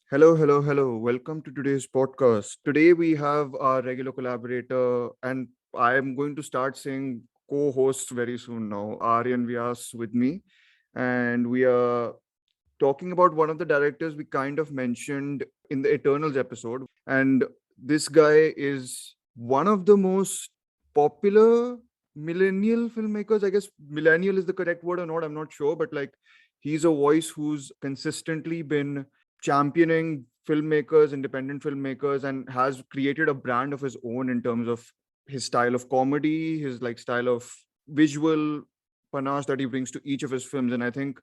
Hello, hello, hello. Welcome to today's podcast. Today we have our regular collaborator, and I am going to start saying co hosts very soon now. Aryan Vyas with me, and we are talking about one of the directors we kind of mentioned in the Eternals episode. And this guy is one of the most popular millennial filmmakers. I guess millennial is the correct word or not, I'm not sure, but like he's a voice who's consistently been championing filmmakers, independent filmmakers, and has created a brand of his own in terms of his style of comedy, his like style of visual panache that he brings to each of his films. And I think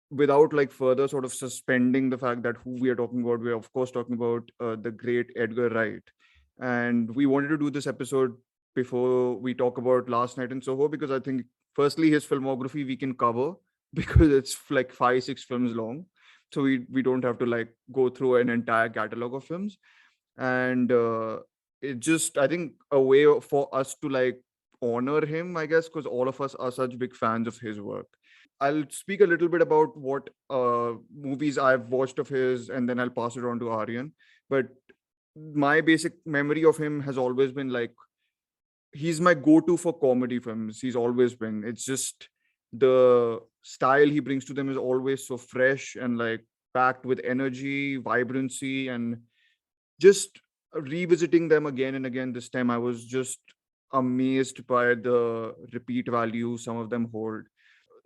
without like further sort of suspending the fact that who we are talking about, we're of course talking about the great Edgar Wright. And we wanted to do this episode before we talk about Last Night in Soho, because I think firstly his filmography we can cover because it's like 5 6 films long, so we don't have to like go through an entire catalog of films. And it just, I think, a way for us to like honor him, I guess, because all of us are such big fans of his work. I'll speak a little bit about what movies I've watched of his, and then I'll pass it on to Aryan. But my basic memory of him has always been like he's my go-to for comedy films. He's always been. It's just the style he brings to them is always so fresh and like packed with energy, vibrancy, and just revisiting them again and again. This time I was just amazed by the repeat value some of them hold.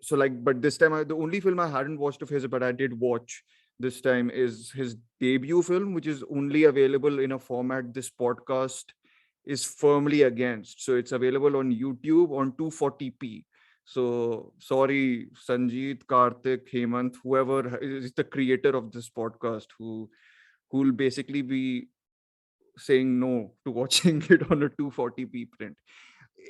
So like, but this time the only film I hadn't watched of his but I did watch this time is his debut film, which is only available in a format this podcast is firmly against. So it's available on YouTube on 240p. So sorry, Sanjeet, Karthik, Hemant, whoever is the creator of this podcast, who will basically be saying no to watching it on a 240p print.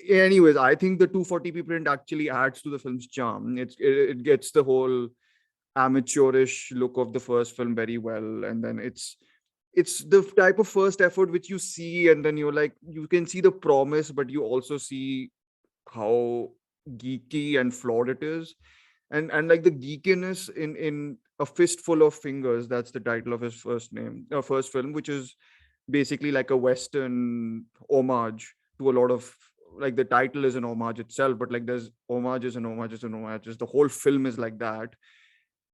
Anyways, I think the 240p print actually adds to the film's charm. It gets the whole amateurish look of the first film very well, and then it's the type of first effort which you see, and then you're like, you can see the promise, but you also see how geeky and flawed it is. And like the geekiness in A Fistful of Fingers, that's the title of his first film, which is basically like a western homage to a lot of, like, the title is an homage itself, but like there's homages and homages and homages. The whole film is like that.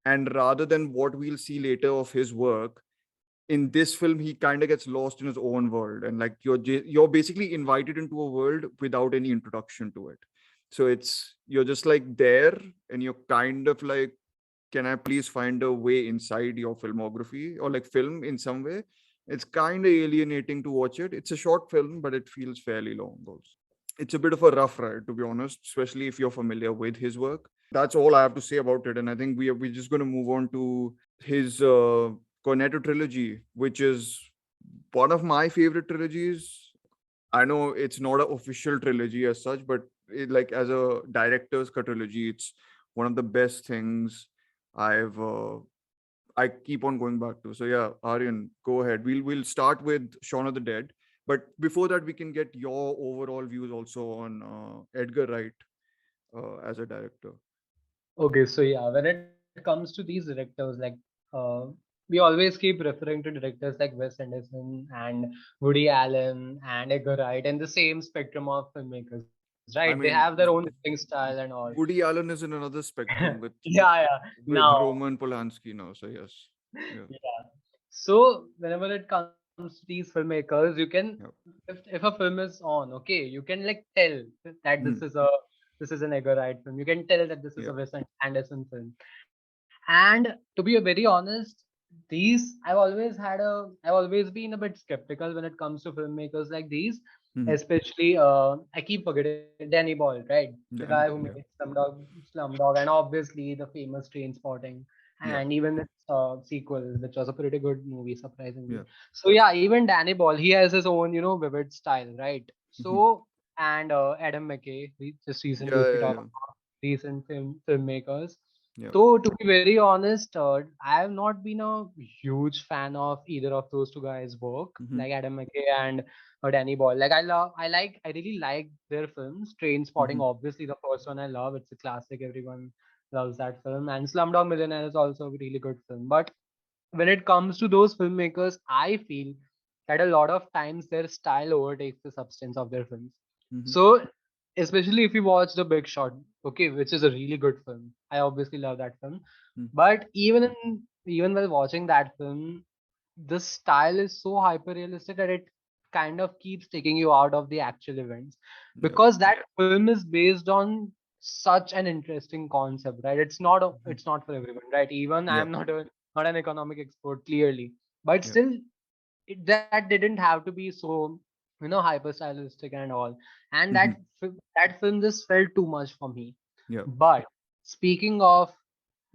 And rather than what we'll see later of his work, in this film he kind of gets lost in his own world, and like you're basically invited into a world without any introduction to it. So it's, you're just like there, and you're kind of like, can I please find a way inside your filmography or like film in some way. It's kind of alienating to watch it. It's a short film, but it feels fairly long also. It's a bit of a rough ride, to be honest, especially if you're familiar with his work. That's all I have to say about it. And I think we're just going to move on to his Cornetto Trilogy, which is one of my favorite trilogies. I know it's not an official trilogy as such, but like as a director's cut trilogy, it's one of the best things I've I keep on going back to. So yeah, Aryan, go ahead. We'll start with Shaun of the Dead, but before that, we can get your overall views also on Edgar Wright as a director. Okay, so yeah, when it comes to these directors, uh, we always keep referring to directors like Wes Anderson and Woody Allen and Edgar Wright and the same spectrum of filmmakers, right? They have I their own mean, distinct style and all. Woody Allen is in another spectrum Yeah, yeah. with Now, Roman Polanski now. So yes, yeah, yeah. So whenever it comes to these filmmakers, you can, yeah. if a film is on, okay, you can like tell that Hmm. this is an Edgar Wright film. You can tell that this is a Yeah. Wes Anderson film. And to be very honest, I've always been a bit skeptical when it comes to filmmakers like these, Hmm. especially I keep forgetting Danny Boyle, right? The guy who Danny made Boyle. Yeah. Slumdog, and obviously the famous Train Spotting, Yeah. and even its sequel, which was a pretty good movie, surprisingly. Yeah. So yeah, even Danny Boyle, he has his own, vivid style, right? Mhm. So, and Adam McKay, just recently, Yeah. if we Yeah. talk Yeah. about recent filmmakers. Yeah. So to be very honest, I have not been a huge fan of either of those two guys' work, Hmm. like Adam McKay and Danny Boyle. I really like their films. Train Spotting, Hmm. obviously the first one I love. It's a classic. Everyone loves that film. And Slumdog Millionaire is also a really good film. But when it comes to those filmmakers, I feel that a lot of times their style overtakes the substance of their films. Mm-hmm. So, especially if you watch The Big Shot, okay, which is a really good film. I obviously love that film. But even while watching that film, the style is so hyper realistic that it kind of keeps taking you out of the actual events, Yep. because that film is based on such an interesting concept, right? Mhm. it's not for everyone, right? Even Yep. I'm not an economic expert, clearly, but Yep. still, that didn't have to be so, hyper stylistic and all. And Mm-hmm. that film just felt too much for me. Yep. But speaking of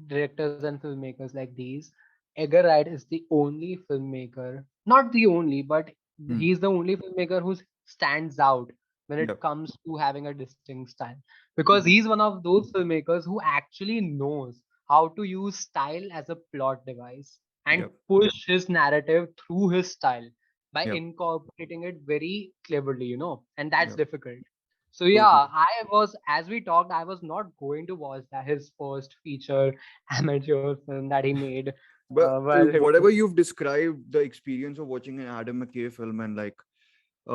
directors and filmmakers like these, Edgar Wright is the only filmmaker, not the only, but Mm. he's the only filmmaker who stands out when it Yep. comes to having a distinct style. Because Mm-hmm. he's one of those filmmakers who actually knows how to use style as a plot device and Yep. push his narrative through his style by Yep. incorporating it very cleverly, and that's Yep. difficult. So yeah, Totally. as we talked, I was not going to watch that his first feature amateur film that he made But while he was. whatever you've described, the experience of watching an Adam McKay film and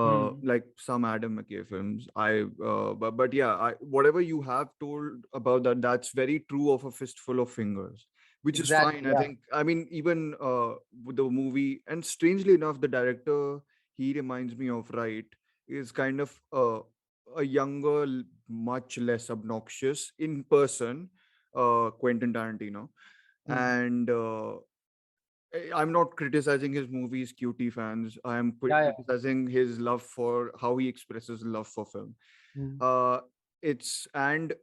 Hmm, like some Adam McKay films, but yeah, whatever you have told about that, that's very true of A Fistful of Fingers, which is exactly, fine. I yeah. think, I mean, even with the movie, and strangely enough, the director, he reminds me of Wright, is kind of a younger, much less obnoxious in person, Quentin Tarantino. Hmm. And I'm not criticizing his movies, cutie fans. I am Yeah, yeah. criticizing his love for how he expresses love for film. Hmm. Uh, it's and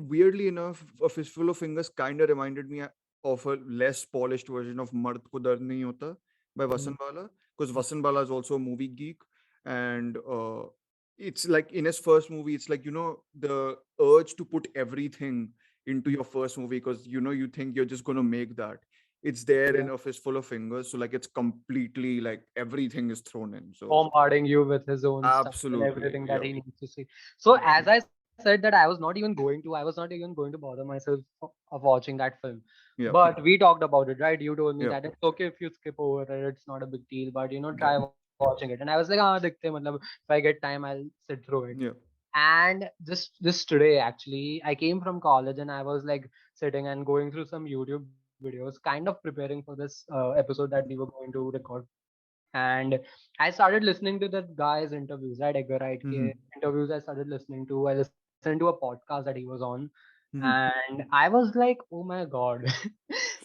weirdly enough, A Fistful of Fingers kind of reminded me of a less polished version of Mard Ko Dard Nahi Hota by Hmm. Vasan Bala, because Vasan Bala is also a movie geek, and it's like in his first movie, it's like the urge to put everything into your first movie because you think you're just gonna make that. It's there Yeah. in A Fistful of Fingers, so like it's completely like everything is thrown in. So Bombarding you with his own stuff and absolutely, everything that yeah, he needs to see. So as absolutely, I said that I was not even going to bother myself of watching that film. yeah, But we talked about it, right? You told me yeah, that it's okay if you skip over it, it's not a big deal, but yeah, try watching it. And I was like, ah, dikhte, matlab, if I get time, I'll sit through it. yeah. And just today, actually, I came from college and I was like sitting and going through some YouTube videos, kind of preparing for this episode that we were going to record. And I started listening to that guy's interviews, right? Edgar Wright Mm-hmm. ke interviews I started listening to. I listened to a podcast that he was on, Mm-hmm. and I was like, oh my god,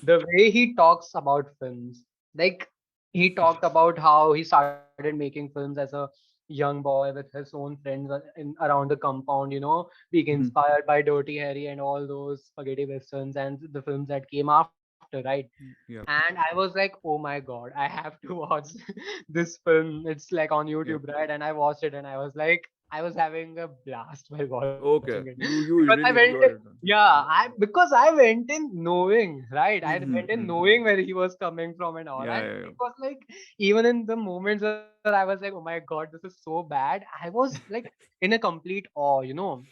the way he talks about films. Like, he talked about how he started making films as a young boy with his own friends around the compound, being Mm-hmm. inspired by Dirty Harry and all those spaghetti westerns and the films that came after, right? Yeah, And I was like, oh my god, I have to watch this film. It's like on yeah. YouTube, right? And I watched it and I was like, I was having a blast while watching it. Okay, Because you I went really in, enjoyed it then. yeah, because I went in knowing, right? I went in Mm-hmm. knowing where he was coming from and all. Yeah, And yeah, it was like, even in the moments where I was like, oh my god, this is so bad, I was like in a complete awe.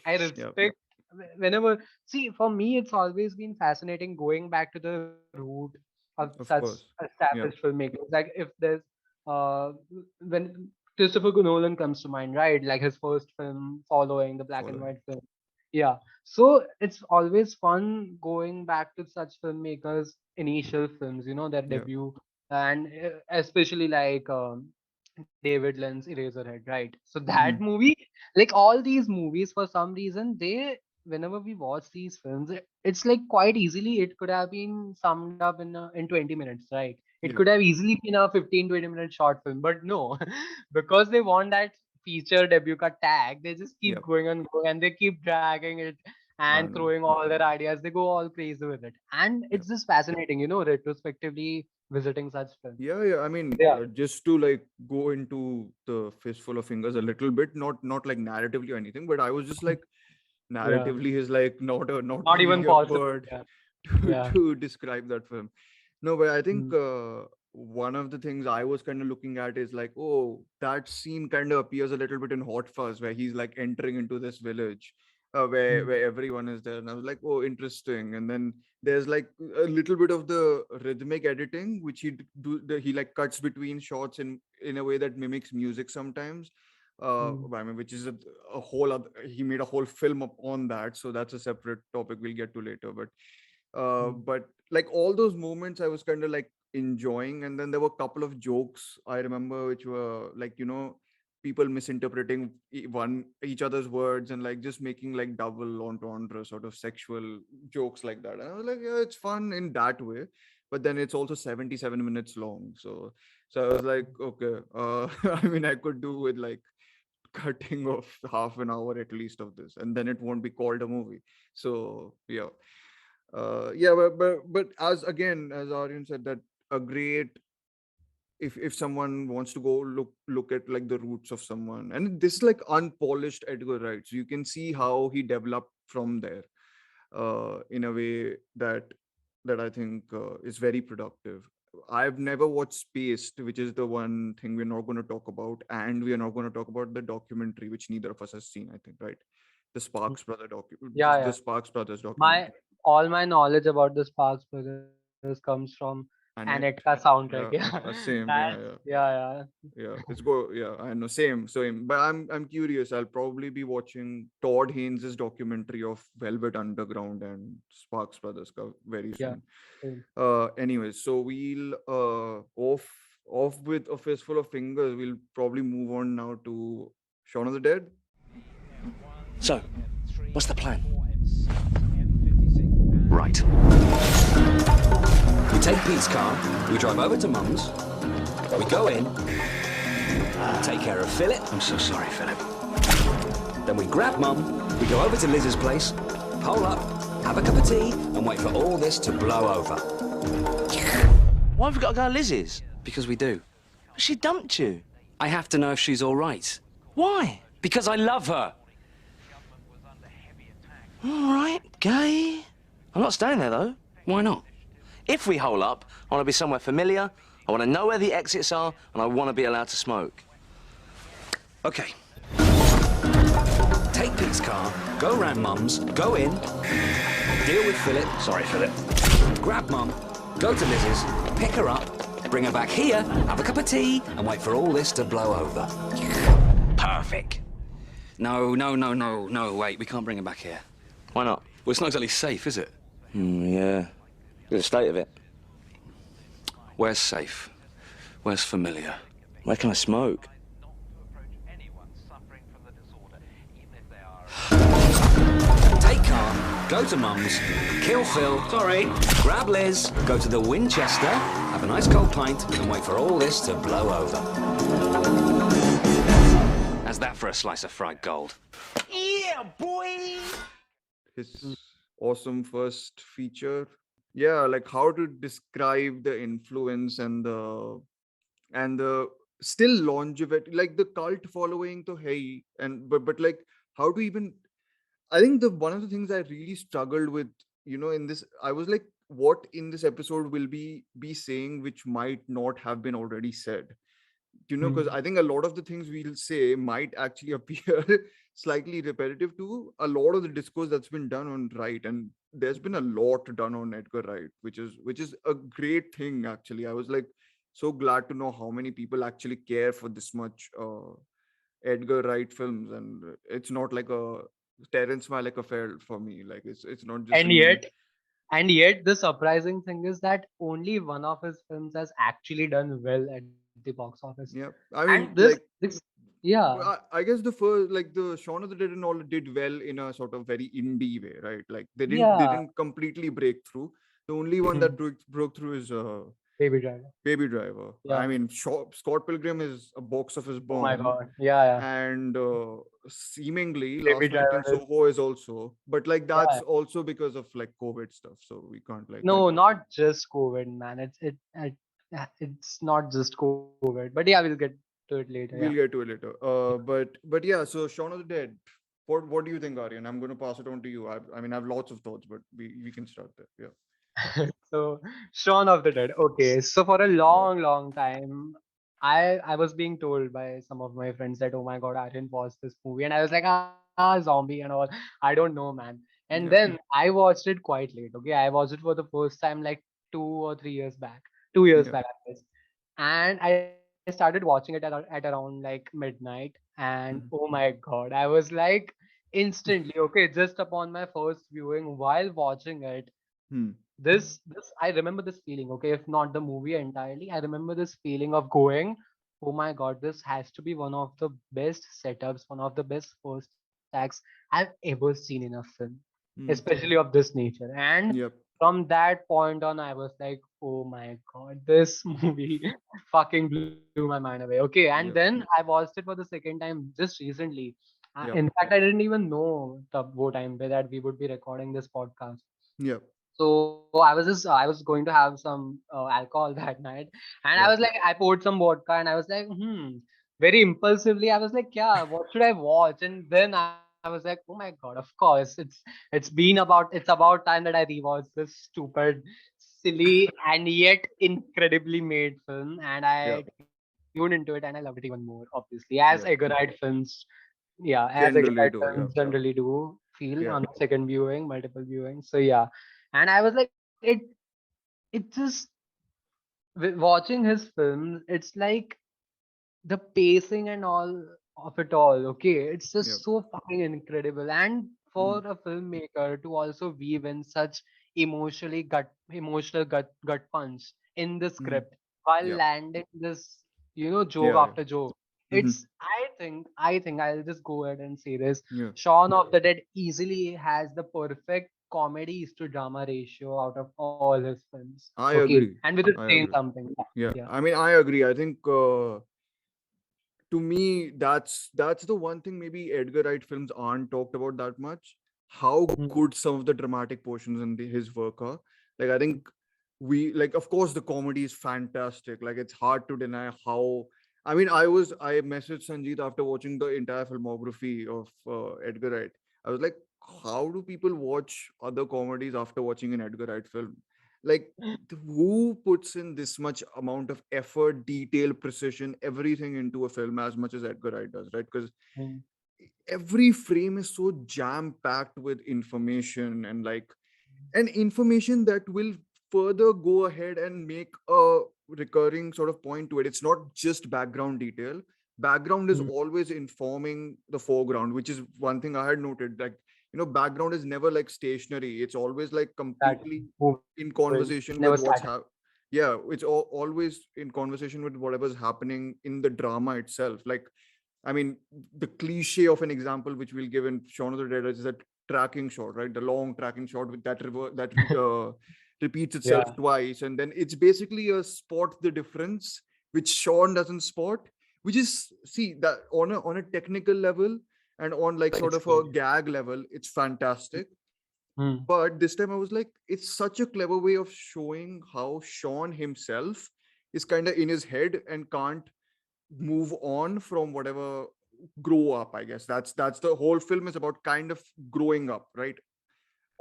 I yeah, respect whenever, see, for me, it's always been fascinating going back to the root of such of course. established Yeah, filmmakers. Like, if there's uh when Christopher Nolan comes to mind, right? Like his first film following the black and following. white film. Yeah. So it's always fun going back to such filmmakers' initial films, their Yeah, debut, and especially like David Lynch's Eraserhead, right? So that mm-hmm. movie, like all these movies, for some reason, whenever we watch these films, it's like quite easily it could have been summed up in 20 minutes, right? It Yeah, could have easily been a 15-20 minute short film, but no, because they want that feature debut ka tag, they just yeah. keep going and going and they keep dragging it I and know. throwing all their ideas. They go all crazy with it. And Yeah. it's just fascinating, retrospectively visiting such films. Yeah, yeah. I mean, Yeah. just to like go into the Fistful of Fingers a little bit, not like narratively or anything, but I was just like, Yeah. narratively is like not Not even really a possible. word Yeah. to Yeah. describe that film. No, but I think Mm. one of the things I was kind of looking at is like, oh, that scene kind of appears a little bit in Hot Fuzz, where he's like entering into this village. where everyone is there, and I was like, oh, interesting. And then there's like a little bit of the rhythmic editing which he like cuts between shots in a way that mimics music sometimes. I mean, which is a whole other, he made a whole film up on that, so that's a separate topic we'll get to later. But like all those moments I was kind of like enjoying. And then there were a couple of jokes I remember which were like, people misinterpreting each other's words and like just making like double entendre sort of sexual jokes like that. And I was like, yeah, it's fun in that way, but then it's also 77 minutes long. So I was like, okay, I mean, I could do with like cutting off half an hour at least of this, and then it won't be called a movie. So yeah. Yeah, but as again, as Aryan said, that a great, if someone wants to go look at like the roots of someone, and this is like unpolished Edgar Wright, so you can see how he developed from there, in a way that I think is very productive. I've never watched Spaced, which is the one thing we're not going to talk about, and we are not going to talk about the documentary, which neither of us has seen, I think, right? The Yeah, The yeah. Sparks Brothers My documentary. all my knowledge about the Sparks Brothers comes from Anetka Annette. soundtrack. Yeah, Yeah, same. that's Yeah, yeah, yeah, yeah. It's go. Yeah, I know. Same. But I'm curious. I'll probably be watching Todd Haynes' documentary of Velvet Underground and Sparks Brothers very yeah. soon. Same. Anyways, so we'll off with a fistful of fingers. We'll probably move on now to Shaun of the Dead. So, what's the plan? Right. We take Pete's car, we drive over to Mum's, we go in, we take care of Philip. I'm so sorry, Philip. Then we grab Mum, we go over to Liz's place, hole up, have a cup of tea, and wait for all this to blow over. Why have we got to go to Liz's? Because we do. She dumped you. I have to know if she's all right. Why? Because I love her. All right, gay. I'm not staying there, though. Why not? If we hole up, I want to be somewhere familiar, I want to know where the exits are, and I want to be allowed to smoke. Okay. Take Pete's car, go round Mum's, go in, deal with Philip. Sorry, Philip. Grab Mum, go to Liz's, pick her up, bring her back here, have a cup of tea, and wait for all this to blow over. Perfect. No, wait, we can't bring her back here. Why not? Well, it's not exactly safe, is it? Yeah. Look at the state of it. Where's safe? Where's familiar? Where can I smoke? Take car, go to Mum's, kill Phil. Sorry. Grab Liz, go to the Winchester, have a nice cold pint, and wait for all this to blow over. How's that for a slice of fried gold? Yeah, boy! His awesome first feature. Yeah, like how to describe the influence and the still longevity, like the cult following to Hey, and but like how to even, I think the one of the things I really struggled with, in this, I was like, what in this episode will be saying which might not have been already said, because I think a lot of the things we'll say might actually appear slightly repetitive to a lot of the discourse that's been done on Wright. And there's been a lot done on Edgar Wright, which is a great thing actually. I was like so glad to know how many people actually care for this much Edgar Wright films. And it's not like a Terrence Malick affair for me. Like it's not just a And new. yet the surprising thing is that only one of his films has actually done well at the box office. Yeah, I And mean, this like, yeah, I guess the first, like the Shaun of the Dead and all, did well in a sort of very indie way, right? Like they yeah. didn't completely break through. The only one that Mhm. broke through is Baby Driver. Baby Driver. I Yeah. mean, Scott Pilgrim is a box office Oh my bomb, god. Yeah, yeah. and seemingly Baby Last Night Driver in is Soho is also, but like yeah. that's also because of like COVID stuff, so we can't like. But No, not just COVID, man. It's not just COVID. But yeah, we'll get to it later. Yeah. we'll get to it later. But yeah. So Shaun of the Dead. What do you think, Aryan? I'm going to pass it on to you. I mean, I have lots of thoughts, but we can start there. Yeah. So Shaun of the Dead. Okay. So for a long time, I was being told by some of my friends that, oh my god, Aryan, watch this movie. And I was like, ah, zombie and all. I don't know, man. And Yeah. then I watched it quite late. Okay, I watched it for the first time like 2 or 3 years back. 2 years Yeah. back, I guess. And I started watching it at around like midnight. And oh Mhm. my god, I was like instantly okay, just upon my first viewing while watching it. Hmm. This I remember this feeling, okay, if not the movie entirely, I remember this feeling of going, oh my god, this has to be one of the best setups, one of the best first acts I've ever seen in a film, Hmm. especially of this nature. And Yep. from that point on, I was like, oh my god, this movie fucking blew my mind away. Okay, and then Yep. I watched it for the second time just recently. In Yep. fact, I didn't even know the time that we would be recording this podcast. Yep. So I was going to have some alcohol that night, and I was Yep. like, I poured some vodka, and I was like, very impulsively, I was like, yeah, what should I watch? And then I was like, oh my god, of course, it's about time that I rewatched this stupid, silly, and yet incredibly made film, and I Yep. tuned into it, and I loved it even more, obviously, as Edgarite Yep. films. Yeah, as Edgarite Generally do. films Yep. generally do feel on Yeah. the second viewing, multiple viewing. So yeah, and I was like, it just watching his films, it's like the pacing and all of it all. Okay, it's Yep. just so fucking incredible. And for Hmm. a filmmaker to also weave in such emotional gut punch in the Hmm. script while Yep. landing this, joke Yeah. Yeah. after joke. Hmm. It's I think I'll just go ahead and say this. Yeah. Shaun of the Dead easily has the perfect comedies to drama ratio out of all his films. I Okay. agree. And with it I saying agree. something. Yeah. Yeah. I mean, I agree. I think to me, that's the one thing maybe Edgar Wright films aren't talked about that much. How Mm, good some of the dramatic portions in his work are. Like I think we like, of course, the comedy is fantastic. Like it's hard to deny how. I mean, I messaged Sanjeet after watching the entire filmography of Edgar Wright. I was like, how do people watch other comedies after watching an Edgar Wright film? Like who puts in this much amount of effort, detail, precision, everything into a film as much as Edgar Wright does, right? Because mm, every frame is so jam packed with information and information that will further go ahead and make a recurring sort of point to it. It's not just background detail. Background is mm. always informing the foreground, which is one thing I had noted. Like, background is never like stationary. It's always like That completely moving. in It's never conversation with static. what's yeah, it's always in conversation with whatever's happening in the drama itself. Like, I mean, the cliche of an example which we'll give in Shaun of the Dead is that tracking shot, right? The long tracking shot with that repeats itself Yeah. twice, and then it's basically a spot the difference, which Shaun doesn't spot. Which is, see, that on a technical level and on like sort It's of a great. gag level, it's fantastic. Mm, But this time I was like, it's such a clever way of showing how Shaun himself is kind of in his head and can't move on from whatever grow up. I guess that's the whole film is about, kind of growing up, right?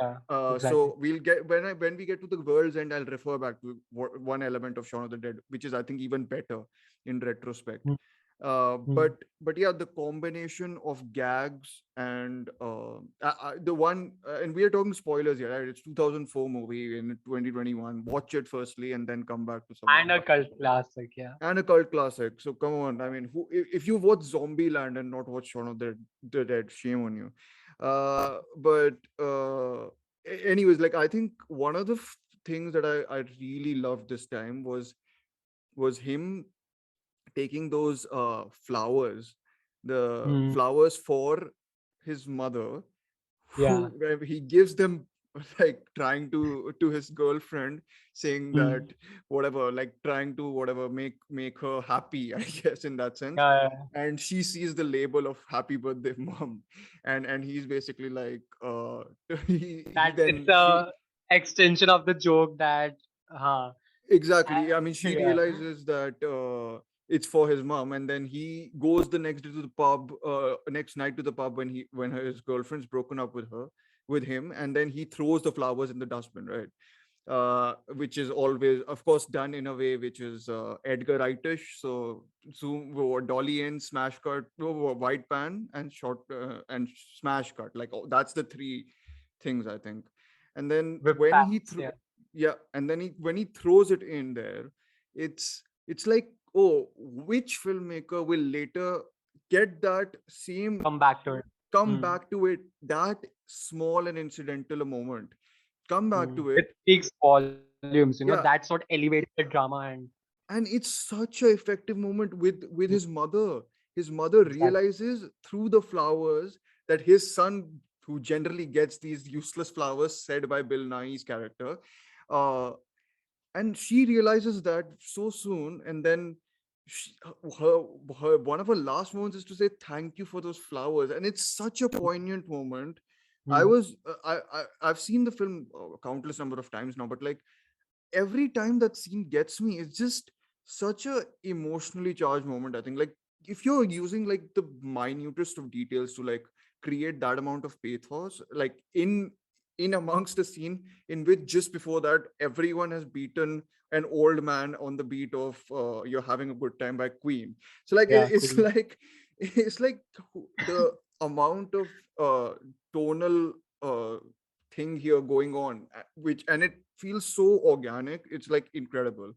yeah, exactly. So we'll get when we get to the world's end, I'll refer back to one element of Shaun of the Dead, which is I think even better in retrospect. Mm, mm. But yeah, the combination of gags and the one and we are talking spoilers here, right? It's 2004 movie in 2021. Watch it firstly and then come back to some of And the a cult classic, yeah. and a cult classic. So come on, I mean, if you watch Zombieland and not watch Shaun of the Dead, shame on you. But anyways, like I think one of the things that I really loved this time was him taking those flowers, the Mm, flowers for his mother, yeah. where he gives them like trying to his girlfriend, saying that Mm, whatever, like trying to whatever make her happy, I guess, in that sense. yeah, yeah. And she sees the label of happy birthday mom, and he's basically like he That then it's she a extension of the joke that, I, exactly. I mean, she yeah. realizes that it's for his mom, and then he goes the next day to the pub, next night to the pub when his girlfriend's broken up with him, and then he throws the flowers in the dustbin, right? which is always, of course, done in a way which is Edgar Wrightish. So zoom, dolly in, smash cut, white pan, and short and smash cut. Like, oh, that's the three things I think. And then With when he packs, threw, yeah. yeah, and then when he throws it in there, it's like, oh, which filmmaker will later get that same, Come back to it. come Hmm. back to it, that small and incidental a moment, come back Hmm. to It it. speaks volumes. That's what Yeah, elevates the drama. and it's such a effective moment with his mother. His mother Exactly. realizes through the flowers that his son, who generally gets these useless flowers said by Bill Nighy's character, uh and she realizes that so soon. And then she, her, her one of her last moments is to say thank you for those flowers, and it's such a poignant moment. I Hmm. was I've seen the film countless number of times now, but like every time that scene gets me, it's just such a emotionally charged moment. I think, like, if you're using like the minutest of details to like create that amount of pathos, like in amongst a scene in which just before that everyone has beaten an old man on the beat of You're Having a Good Time by Queen. So like Yeah, it's cool. like it's like the amount of tonal thing here going on, which, and it feels so organic. It's like incredible.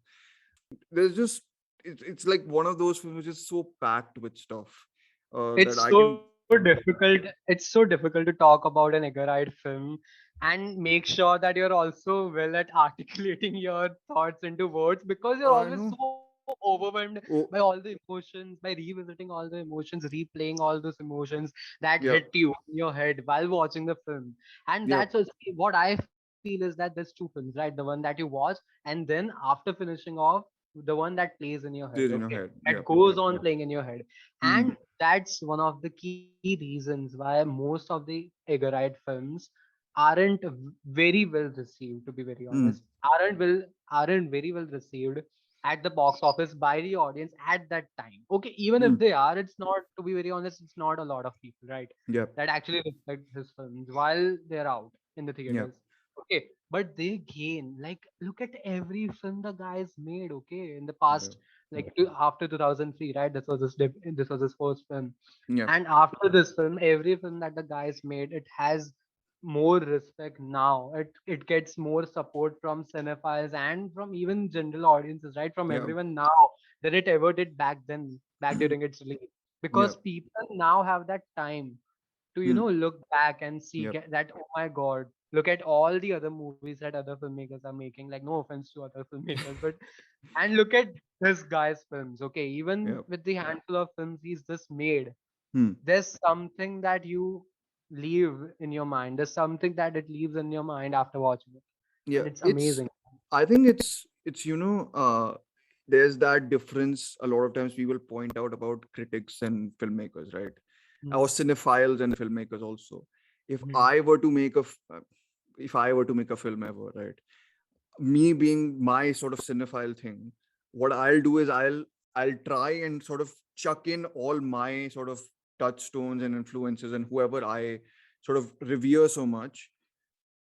There's just, it's like one of those films which is so packed with stuff that It's I so can. difficult. It's so difficult to talk about an Edgarite film and make sure that you're also well at articulating your thoughts into words, because you're I always know. so overwhelmed by Oh, all the emotions, by revisiting all the emotions, replaying all those emotions that yeah, hit you in your head while watching the film. And yeah. that's also what I feel is that there's two films, right? The one that you watch, and then after finishing off, the one that plays in your head, Stays in your okay? head. That Yeah. goes on playing in your head. Hmm. And that's one of the key reasons why most of the Edgarite films very well received, to be very Hmm. honest. Aren't very well received at the box office by the audience at that time. Okay, even Hmm. if they are, it's not, to be very honest, it's not a lot of people, right? Yeah. That actually respect his films while they're out in the Yeah. theaters. Okay, but they gain, like, look at every film the guys made, okay, in the Yeah. past, like after 2003, right? This was his first film. Yeah. And after this film, every film that the guys made, it has more respect now. It gets more support from cinephiles and from even general audiences, right? From Yeah. everyone now than it ever did back then, back during its release. Yeah. Because people now have that time to, Hmm. look back and see Yeah. that, oh my god, look at all the other movies that other filmmakers are making. Like, no offense to other filmmakers, but and look at this guy's films. Okay, even Yeah. with the handful of films he's just made, Hmm. there's something that you leave in your mind. There's something that it leaves in your mind after watching it, Yeah. and it's It's, amazing. I think it's there's that difference a lot of times people point out about critics and filmmakers, right? Or Mm, cinephiles and filmmakers also. If mm, I were to make if I were to make a film ever, right? Me being my sort of cinephile thing, what I'll do is I'll try and sort of chuck in all my sort of touchstones and influences and whoever I sort of revere so much,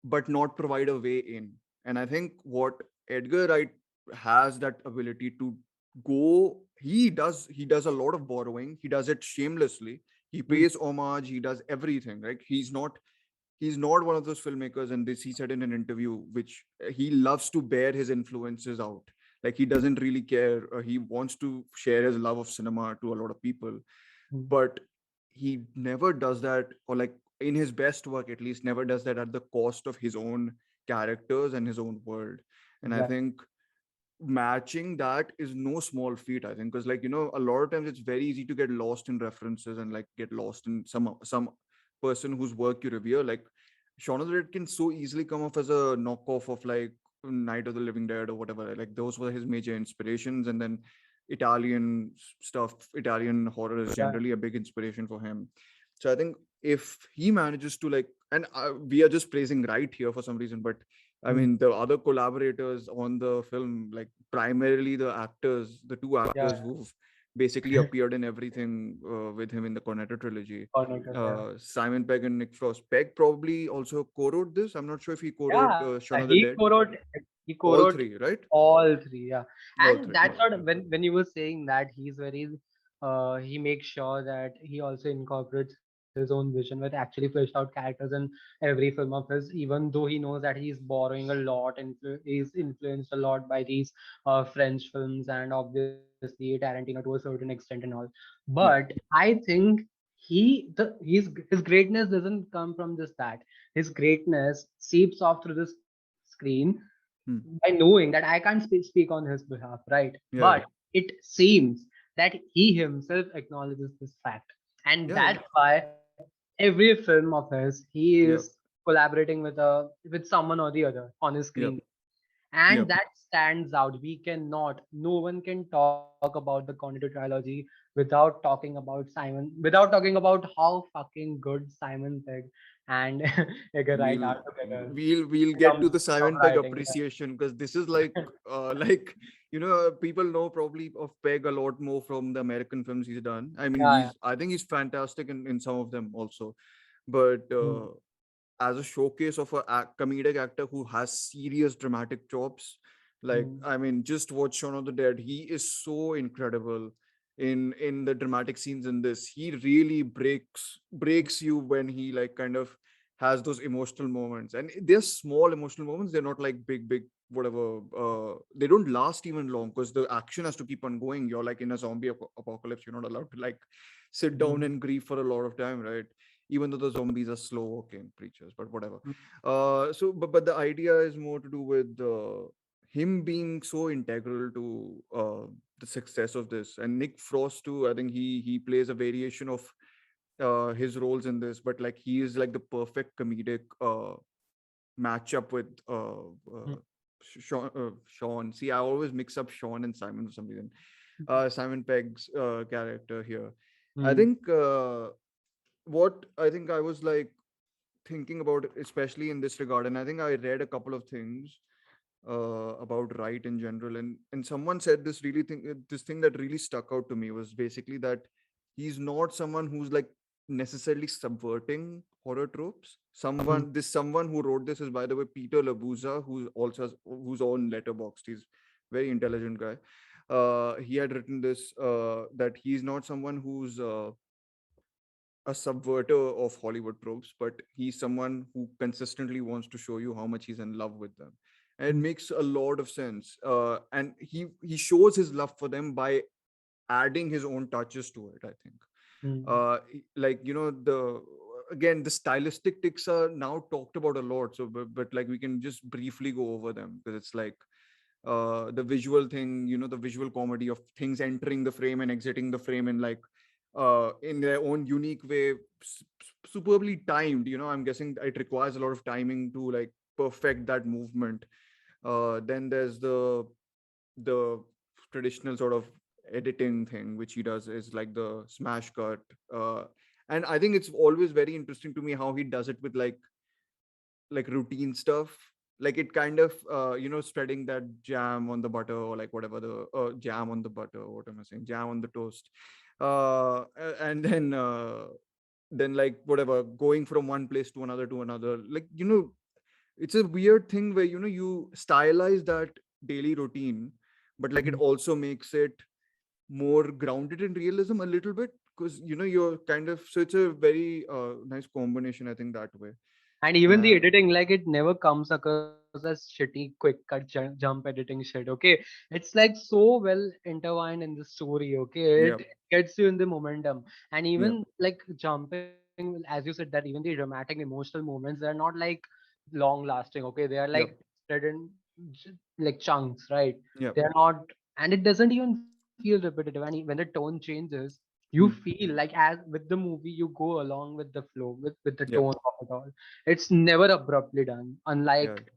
but not provide a way in. And I think what Edgar Wright has that ability to go, he does a lot of borrowing. He does it shamelessly. He mm, pays homage. He does everything. Right? He's not one of those filmmakers, and this he said in an interview, which he loves to bear his influences out. Like he doesn't really care. He wants to share his love of cinema to a lot of people, mm. but he never does that, or like in his best work at least, never does that at the cost of his own characters and his own world. And I Exactly. think matching that is no small feat, I think, because like a lot of times it's very easy to get lost in references and like get lost in some person whose work you revere. Like Shaun of the Dead can so easily come off as a knockoff of like Night of the Living Dead or whatever. Like those were his major inspirations, and then Italian horror is Yeah. generally a big inspiration for him. So I think if he manages to like, and we are just praising Wright here for some reason, but I Mm, mean, the other collaborators on the film, like primarily the actors, the two yeah. actors who've basically appeared in everything with him in the Cornetto trilogy. Cornetto, yeah. Simon Pegg and Nick Frost. Pegg probably also co-wrote this. I'm not sure if he co-wrote Yeah, Shaun of the Dead. he All co-wrote three, right? all three, yeah. All And three. that's what when you were saying that he's very he makes sure that he also incorporates his own vision with actually fleshed out characters in every film of his, even though he knows that he's borrowing a lot, he's influenced a lot by these French films and obviously Tarantino to a certain extent and all. But Yeah. I think his greatness doesn't come from just that. His greatness seeps off through the screen Hmm. by knowing that I can't speak on his behalf, right? Yeah. But Yeah. it seems that he himself acknowledges this fact. And Yeah. that's why every film of his, he is Yep. collaborating with someone or the other on his Yep. screen. And Yep. that stands out. No one can talk about the Cornetto trilogy without talking about without talking about how fucking good Simon Pegg and Edgar Wright we'll are together we'll in get to terms the of Simon Pegg writing. appreciation, because this is like like people know probably of Pegg a lot more from the American films he's done. I mean, Yeah, I think he's fantastic in some of them also, but yeah. as a showcase of a comedic actor who has serious dramatic chops, like, Mm, I mean, just watch Shaun of the Dead. He is so incredible in the dramatic scenes in this. He really breaks you when he like kind of has those emotional moments, and they're small emotional moments. They're not like big whatever. They don't last even long because the action has to keep on going. You're like in a zombie apocalypse. You're not allowed to like sit down mm, and grieve for a lot of time, right? Even though the zombies are slow walking creatures, but whatever. mm, But the idea is more to do with him being so integral to the success of this, and Nick Frost too. I think he plays a variation of his roles in this, but like he is like the perfect comedic matchup with mm, Shaun. See, I always mix up Shaun and Simon for some reason. Simon Pegg's character here. I mm, think what I think I was like thinking about, especially in this regard, and I think I read a couple of things about Wright in general, and someone said this thing that really stuck out to me was basically that he's not someone who's like necessarily subverting horror tropes. mm, Someone who wrote this is, by the way, Peter Labuza, who's on Letterboxd. He's very intelligent guy. He had written this that he's not someone who's a subverter of Hollywood tropes, but he's someone who consistently wants to show you how much he's in love with them. And it mm, makes a lot of sense. And he shows his love for them by adding his own touches to it, I think. mm. Like, the stylistic ticks are now talked about a lot. So, but like we can just briefly go over them, because it's like the visual thing, the visual comedy of things entering the frame and exiting the frame, and like in their own unique way, superbly timed. I'm guessing it requires a lot of timing to like perfect that movement. Then there's the traditional sort of editing thing which he does, is like the smash cut. And I think it's always very interesting to me how he does it with like routine stuff, like it kind of spreading that jam on the butter, or like whatever, the jam on the butter, what am I saying, jam on the toast. And then like whatever, going from one place to another, like it's a weird thing where you stylize that daily routine, but like it Mm. also makes it more grounded in realism a little bit, because you're kind of, so it's a very nice combination, I think, that way. And even the uh, editing, like it never comes across as shitty, quick cut jump editing shit. Okay, it's like so well intertwined in the story. Okay, it yep. gets you in the momentum, and Yep. even like jumping, as you said, that even the dramatic emotional moments, they're not like long lasting. Okay, they are like Yep. spread in like chunks, right? Yep. They're not, and it doesn't even feel repetitive. And when the tone changes, you Hmm. feel like as with the movie, you go along with the flow, with the Yep. tone of it all. It's never abruptly done, Yeah. unlike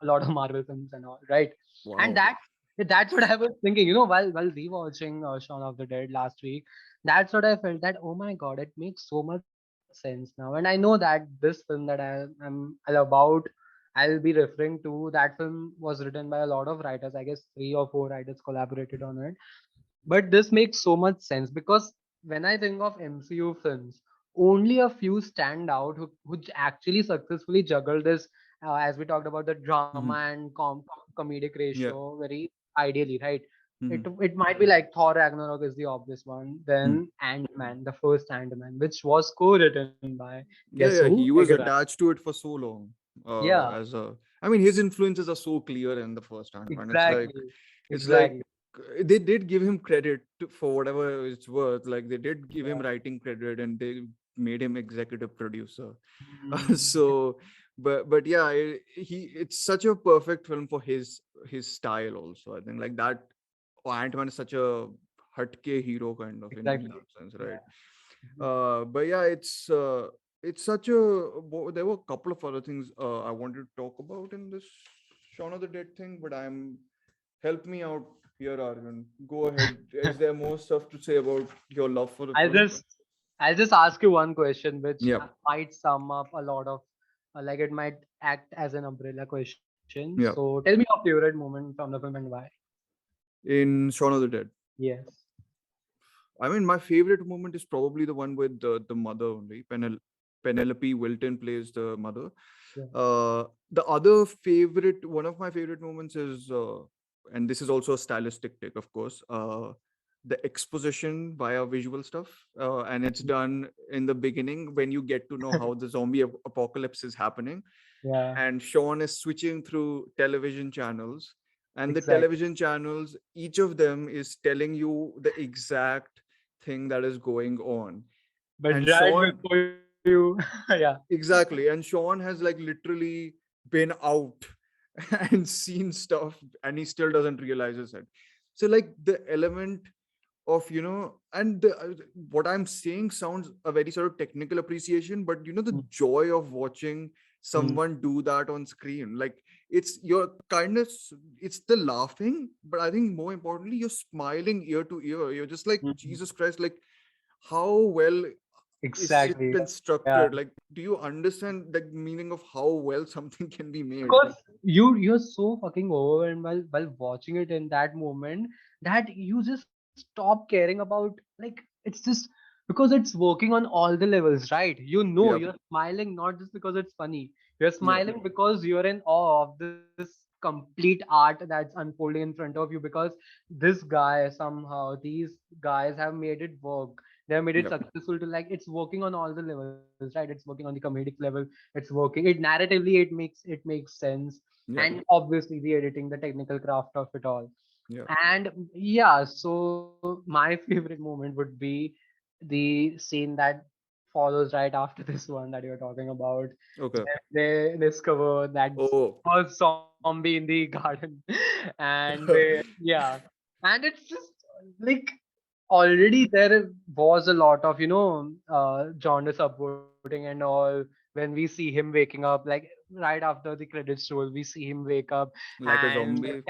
a lot of Marvel films and all, right? And Wow. that's what I was thinking, while rewatching Shaun of the Dead last week. That's what I felt, that oh my god, it makes so much sense now. And I know that this film that I'll be referring to, that film was written by a lot of writers. I guess three or four writers collaborated on it. But this makes so much sense because when I think of MCU films, only a few stand out who actually successfully juggle this, as we talked about the drama Mhm. and comedic Yeah. ratio very ideally, right? Mhm. It might be like Thor Ragnarok is the obvious one, Mhm. then Ant-Man, the first Ant-Man, which was co-written by guess Yeah, who? yeah, he was Edgar. attached to it for so long. Yeah, As a, I mean, his influences are so clear in the first Ant-Man. exactly, It's like exactly. they did give him credit for whatever it's worth. Like they did give him Yeah. writing credit, and they made him executive producer. Mm, So, but yeah, it's such a perfect film for his style. Also, I think like that. Ant-Man is such a hatke hero kind of in exactly. that sense, right? Yeah. Mhm. But yeah, it's such a there were a couple of other things I wanted to talk about in this Shaun of the Dead thing, but help me out here, Arvind. Go ahead. Is there more stuff to say about your love for the I'll film? just I'll just ask you one question, which Yeah, might sum up a lot of like it might act as an umbrella question. So yeah. tell me your favorite moment from the film and why. In Shaun of the Dead. Yes. I mean, my favorite moment is probably the one with the mother only. Penelope Wilton plays the mother. Yeah. The other favorite, one of my favorite moments is, and this is also a stylistic take, of course, the exposition via visual stuff. And it's done in the beginning when you get to know how the zombie apocalypse is happening. Yeah. And Sean is switching through television channels. And the Exactly. television channels, each of them is telling you the exact thing that is going on. But And right Sean, before you, yeah. exactly. And Sean has like literally been out and seen stuff, and he still doesn't realize it. So, like, the element of, and what I'm saying sounds a very sort of technical appreciation, but the Mm, joy of watching mm, someone do that on screen, like, it's you're kind of it's the laughing, but I think more importantly you're smiling ear to ear. You're just like, mm. Jesus Christ, like, how well is it Exactly. Yeah. constructed? Like, do you understand the meaning of how well something can be made? Because you're so fucking overwhelmed while watching it in that moment that you just stop caring about like it's just because it's working on all the levels, right? Yeah, You're smiling not just because it's funny. You're yeah, smiling because you're in awe of this complete art that's unfolding in front of you because this guy somehow these guys have made it work. They have made it yeah, successful to like it's working on all the levels, right? It's working on the comedic level, it's working it narratively, it makes sense, yeah, and obviously the editing, the technical craft of it all. yeah. And yeah, so my favorite moment would be the scene that follows right after this one that you're talking about, Okay. where they discover that Oh. first zombie in the garden and they yeah, and it's just like already there was a lot of jaundice upvoting and all when we see him waking up, like right after the credits roll we see him wake up Like a and zombie.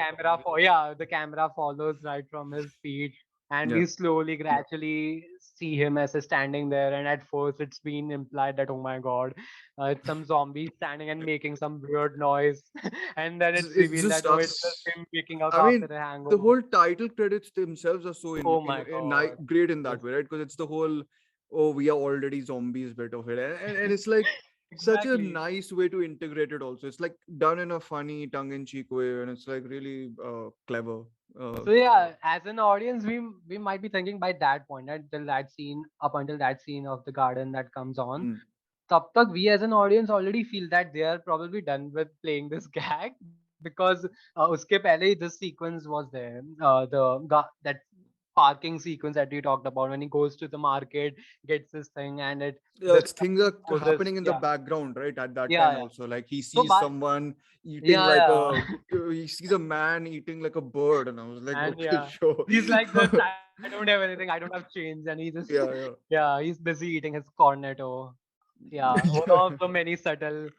the camera follows right from his feet and Yeah. we slowly gradually see him as he's standing there, and at first it's been implied that oh my god, it's some zombie standing and making some weird noise and then it's It's revealed just that no, it's just us. him waking up I after mean, a the hangover. whole title credits themselves are so Oh my god. great in that Yes. way, right? Because it's the whole, oh, we are already zombies bit of it. And it's like such a Exactly. nice way to integrate it also. It's like done in a funny, tongue-in-cheek way, and it's like really clever. So yeah, as an audience, we might be thinking by that point, until that scene, up until that scene of the garden that comes on, Mm, तब तक we as an audience already feel that they are probably done with playing this gag because उसके पहले ही this sequence was there, that parking sequence that you talked about when he goes to the market, gets this thing, and yeah, the it's things are poses, happening in the yeah, background, right? At that yeah, time, yeah. also, like he So, sees someone eating yeah, like yeah, he sees a man eating like a bird, and I was like, and okay, yeah, sure. he's like this. I don't have anything. I don't have change, and he just Yeah, yeah. yeah, he's busy eating his cornetto. Yeah, one of the many subtle.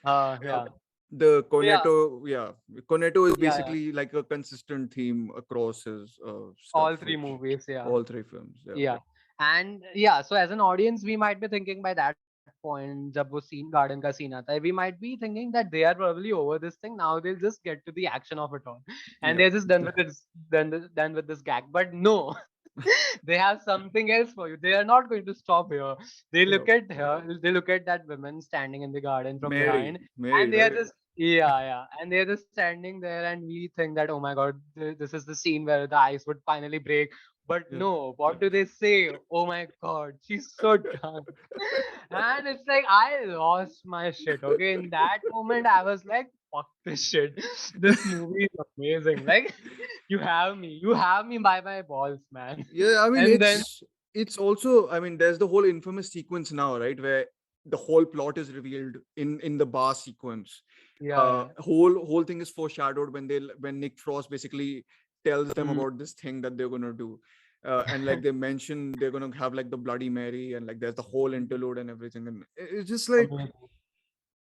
Yeah. Yeah. The So yeah, Cornetto, yeah, Cornetto is yeah, yeah. basically like a consistent theme across his stuff, All three which movies. Yeah. all three films. Yeah. Yeah. And yeah, so as an audience, we might be thinking by that point point, जब वो scene garden का scene आता है, we might be thinking that they are probably over this thing. Now they'll just get to the action of it all, and Yeah. they're just done with this, done with this gag. But no, they have something else for you. They are not going to stop here. They Yeah. look at her. They look at that woman standing in the garden from behind, Mary, and they are right? just yeah, and they're just standing there, and we think that, oh my god, this is the scene where the ice would finally break. But Yeah. no, what do they say? Oh my god, she's so drunk. And it's like I lost my shit. Okay, in that moment, I was like, fuck this shit. This movie is amazing. Like, you have me by my balls, man. Yeah, I mean And then, it's also, I mean, there's the whole infamous sequence now, right, where the whole plot is revealed in the bar sequence. yeah, yeah. Whole thing is foreshadowed when when Nick Frost basically tells them Mm. about this thing that they're gonna do. And like they mention they're gonna have like the Bloody Mary, and like there's the whole interlude and everything, and it's just Amazing.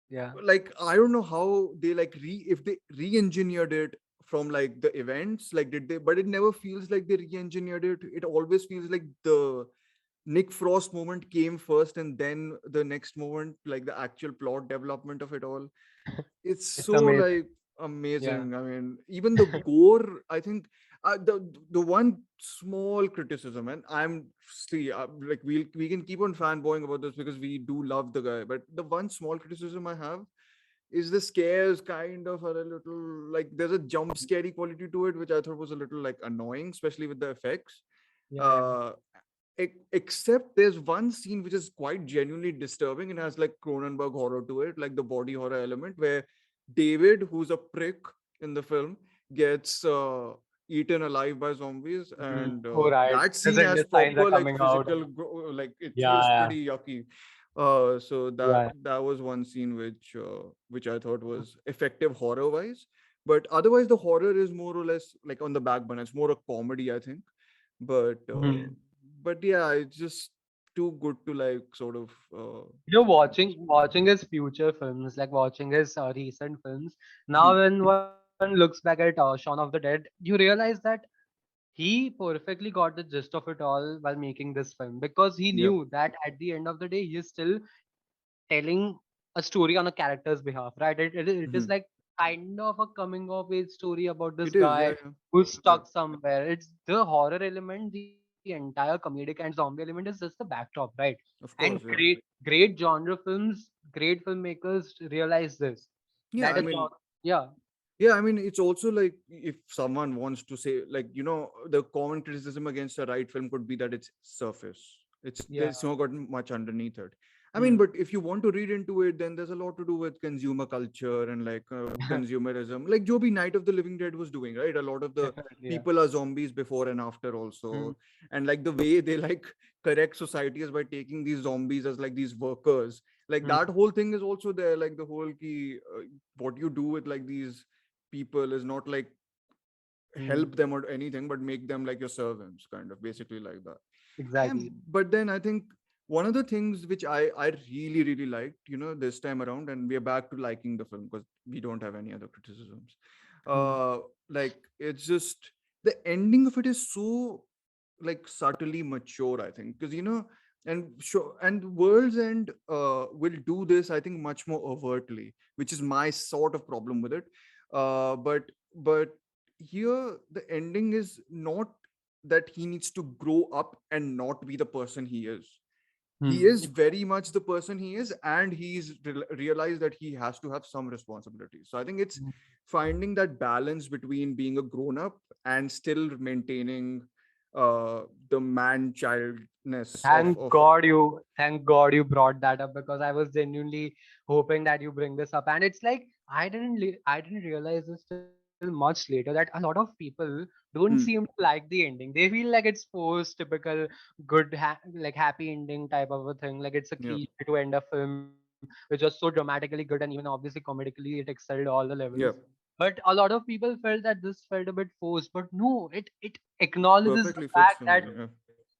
Yeah. like I don't know how they like if they re-engineered it from like the events, like did they, but it never feels like they re-engineered it. It always feels like the Nick Frost moment came first, and then the next moment, like the actual plot development of it all. It's It's so amazing. like Yeah. amazing. I mean, even the gore, I think the one small criticism, and I'm see like we can keep on fanboying about this because we do love the guy, but the one small criticism I have is the scares kind of are a little like there's a jump scary quality to it, which I thought was a little like annoying, especially with the effects. Yeah, yeah. uh Except there's one scene which is quite genuinely disturbing and has like Cronenberg horror to it, like the body horror element, where David, who's a prick in the film, gets eaten alive by zombies, and Oh, right. that His scene has intestines are proper like coming out. physical like it feels Yeah, pretty yucky. So yeah. that was one scene which I thought was effective horror wise, but otherwise the horror is more or less like on the back burner. It's more a comedy, I think. but uh, Mhm. but yeah, it's just too good to like sort of You're watching his future films, like watching his recent films. Now, hmm, when one looks back at Shaun of the Dead, you realize that he perfectly got the gist of it all while making this film, because he yeah, knew that at the end of the day, he is still telling a story on a character's behalf, right? It is hmm. like kind of a coming of age story about this It is, yeah, guy yeah, who's yeah, stuck somewhere. It's the horror element, the entire comedic and zombie element is just the backdrop, right? of And course, yeah, great genre films, great filmmakers realize this. yeah, That I a mean, yeah. yeah, I mean, it's also like if someone wants to say, like, the common criticism against a right film could be that it's surface. Yeah. There's not got much underneath it. I mean, Mm. but if you want to read into it, then there's a lot to do with consumer culture and like consumerism, like Joby Night of the Living Dead was doing, right? A lot of the Definitely, yeah. people are zombies before and after Mm. also, and like the way they like correct society is by taking these zombies as like these workers. Like Mm. that whole thing is also there. Like the whole key, what you do with like these people is not like Mm. help them or anything, but make them like your servants, kind of basically like that. And Exactly. but then I think one of the things which I really really liked, this time around, and we are back to liking the film because we don't have any other criticisms. Mm. uh like it's just the ending of it is so like subtly mature, I think, because and sure, and World's End will do this, I think, much more overtly, which is my sort of problem with it. But here the ending is not that he needs to grow up and not be the person he is. He Mm. is very much the person he is, and he's realized that he has to have some responsibility. So I think it's Mm. finding that balance between being a grown up and still maintaining the man childness of Thank God you brought that up, because I was genuinely hoping that you bring this up. And it's like I didn't realize this till much later that a lot of people don't seem Hmm, to like the ending. They feel like it's forced, typical like happy ending type of a thing. Like it's a yeah, cliche to end a film, which was so dramatically good, and even obviously comedically it excelled all the levels. yeah, But a lot of people felt that this felt a bit forced. But no, it acknowledges the perfectly fits fact for that me, yeah.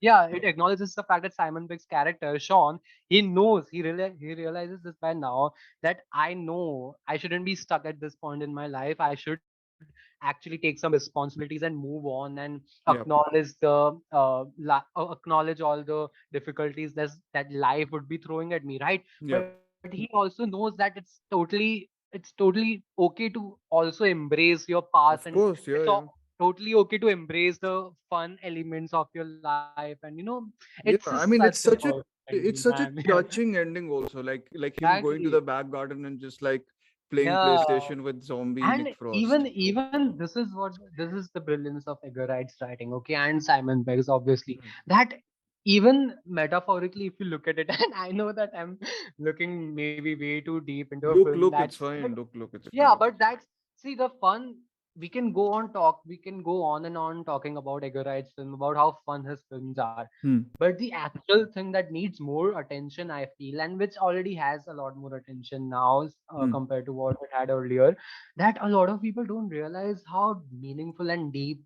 yeah, it acknowledges the fact that Simon Pegg's character, Shaun, he knows, he realizes this by now, that I know I shouldn't be stuck at this point in my life. I should actually actually take some responsibilities and move on and Yeah. acknowledge all the difficulties that life would be throwing at me, right? Yeah. But he also knows that it's totally okay to also embrace your past, Of and course. it's Yeah. Yeah. totally okay to embrace the fun elements of your life, and it's Yeah. just I such mean, a perfect ending, it's such a man. Yeah, touching ending also. Like him going to exactly. the back garden and just like playing Yeah. PlayStation with zombie And Nick Frost. even this is the brilliance of Edgar Wright's writing, okay, and Simon Pegg's, obviously, Hmm. that even metaphorically, if you look at it, and I know that I'm looking maybe way too deep into a film, Look, that's it's but fine. Look, it's yeah, fine. but that's, see, the fun. We can go on and on talking about Edgar Wright's film, about how fun his films are. Hmm. But the actual thing that needs more attention, I feel, and which already has a lot more attention now Hmm. compared to what it had earlier, that a lot of people don't realize how meaningful and deep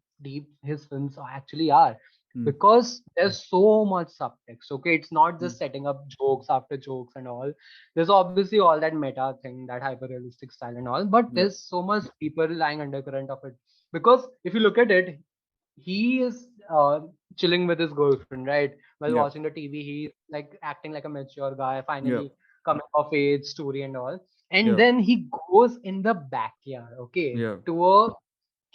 his films actually are, Hmm. because there's so much subtext. Okay, it's not Hmm. just setting up jokes after jokes and all. There's obviously all that meta thing, that hyper realistic style and all, but Yeah. there's so much deeper lying undercurrent of it. Because if you look at it, he is chilling with his girlfriend, right? While Yeah. watching the TV, he's like acting like a mature guy, Yeah. finally coming of age story and all. And Yeah. then he goes in the backyard, okay, Yeah. to a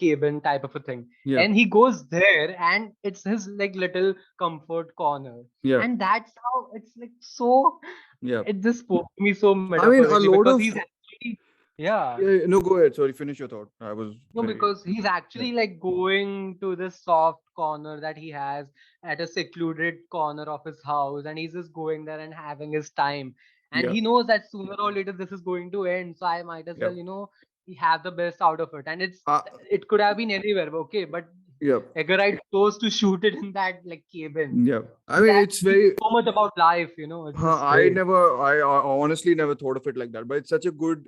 cabin type of a thing. Yeah. And he goes there, and it's his like little comfort corner. Yeah. And that's how it's like so, Yeah. it just spoke to me so I mean, metaphorically, a lot because of he's actually, yeah. yeah. No, go ahead. Sorry, finish your thought. I was No, very because he's yeah. actually like going to this soft corner that he has at a secluded corner of his house, and he's just going there and having his time. And Yeah. he knows that sooner or later this is going to end, so I might as Yeah. well, he have the best out of it. And Uh, it could have been anywhere, okay, but yeah. Edgar Wright chose to shoot it in that like cabin. Yeah. I So mean, that it's speaks very so much about life. It's just I great. never, I honestly never thought of it like that. But it's such a good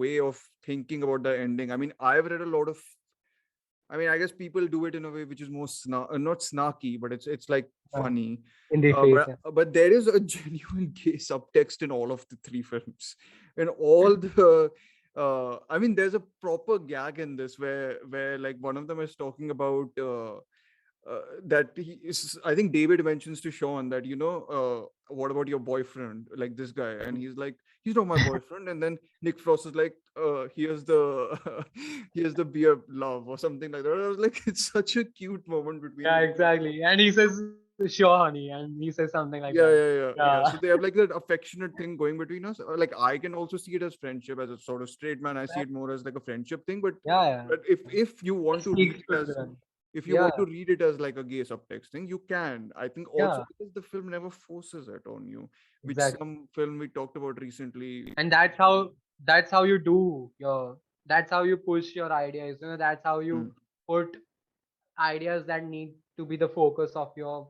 way of thinking about the ending. I mean, I've read a lot of. I mean, I guess people do it in a way which is more not snarky, but it's like Uh, funny. in the face, yeah. But there is a genuine gay subtext in all of the three films, in all the. I mean, there's a proper gag in this where like one of them is talking about. That he is, I think David mentions to Shaun that, what about your boyfriend, like this guy, and he's like, he's not my boyfriend, and then Nick Frost is like, here's the here's the beer love or something like that. I was like, it's such a cute moment between Yeah, them. exactly. And he says, "Sure, honey," and he says something like that. Yeah, yeah, yeah, Yeah. yeah. So they have like that affectionate thing going between us. Like I can also see it as friendship, as a sort of straight man. I see it more as like a friendship thing. But Yeah, yeah. if you It want to read speaks it to as them. if you Yeah, want to read it as like a gay subtext thing, you can. I think also yeah, because the film never forces it on you, which exactly. some film we talked about recently. And that's how you do your that's how you push your ideas. That's how Hmm. you put ideas that need to be the focus of your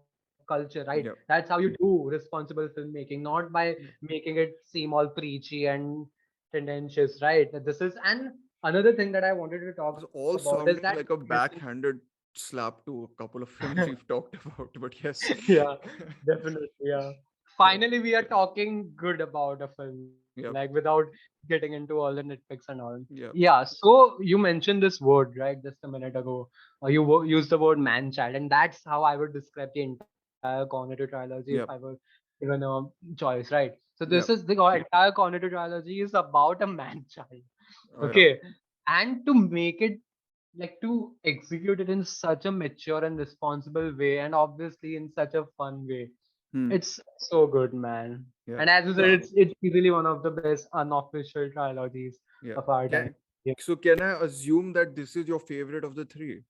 culture, right? Yeah. That's how you do responsible filmmaking, not by making it seem all preachy and tendentious, right? This is, and another thing that I wanted to talk It's about all is that sounding you like a mentioned. backhanded slap to a couple of films we've talked about. But yes. Yeah, definitely. Yeah. Yeah. Finally, we are talking good about a film, like Yeah. without getting into all the nitpicks and all. Yeah. Yeah. So you mentioned this word, right, just a minute ago. You used the word man child, and that's how I would describe the entire Cornetto trilogy if I were Yeah. given a choice, right? So this is Yeah. entire Cornetto trilogy is about a man child. Yeah. Okay. And to make it, like, to execute it in such a mature and responsible way, and obviously in such a fun way, Hmm. it's so good, man. Yeah. And as you said, So it's easily one of the best unofficial trilogies yeah. of our Can time. Yeah. so can I assume that this is your favorite of the three?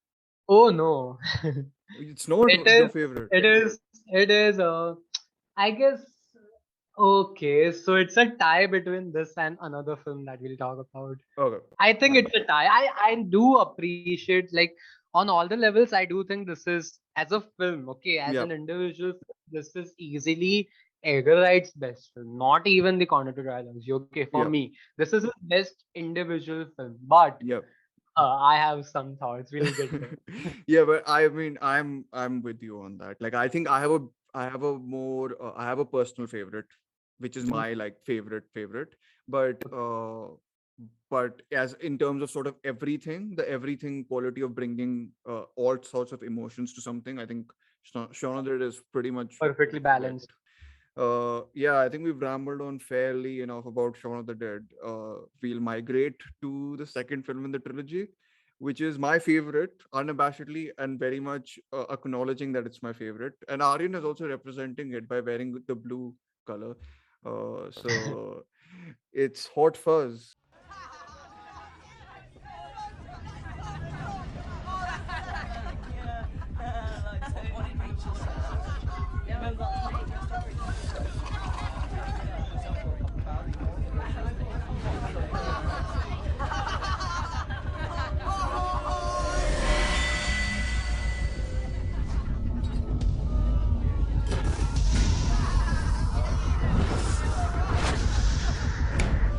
Oh no. It's not it your is favorite. it is I guess. Okay, so it's a tie between this and another film that we'll talk about. Okay. I think it's a tie. I do appreciate, like, on all the levels. I do think this is, as a film, okay, as Yeah. an individual, this is easily Edgar Wright's best film. Not even the Cornetto trilogy. Okay, for Yeah. me, this is his best individual film. But Yeah. I have some thoughts. We'll get there. Yeah, but I mean, I'm with you on that. Like, I think I have a more I have a personal favorite, which is my like favorite. But Okay. but as in terms of sort of everything, the everything quality of bringing all sorts of emotions to something, I think Shaun of the Dead is pretty much Perfectly it. balanced. Yeah, I think we've rambled on fairly enough about Shaun of the Dead. We'll migrate to the second film in the trilogy, which is my favorite, unabashedly, and very much acknowledging that it's my favorite. And Aryan is also representing it by wearing the blue color. So it's Hot Fuzz.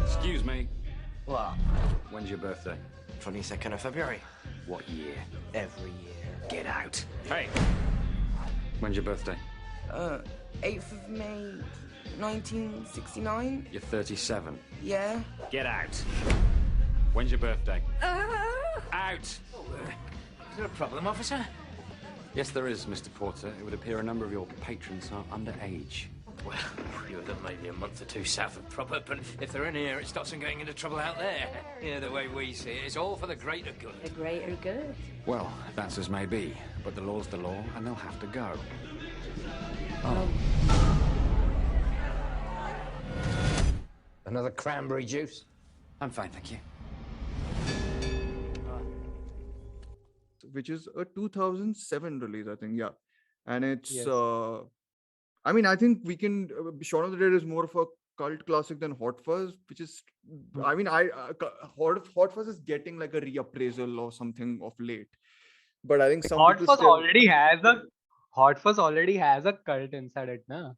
Excuse me. What? When's your birthday? 22nd of February. What year? Every year. Get out. Hey! When's your birthday? 8th of May, 1969? You're 37. Yeah. Get out. When's your birthday? Out! Is there a problem, officer? Yes, there is, Mr. Porter. It would appear a number of your patrons are underage. Well, you would have maybe a month or two south of proper, but if they're in here, it stops them getting into trouble out there. Yeah, the way we see it, it's all for the greater good. The greater good. Well, that's as may be, but the law's the law, and they'll have to go. Another cranberry juice? I'm fine, thank you. Which is a 2007 release, I think. Yeah, and it's. Yes. I mean, I think we can. Shaun of the Dead is more of a cult classic than Hot Fuzz, which is. I mean, Hot Fuzz is getting like a reappraisal or something of late, but I think some Hot people Fuzz still. already has a Hot Fuzz already has a cult inside it, na?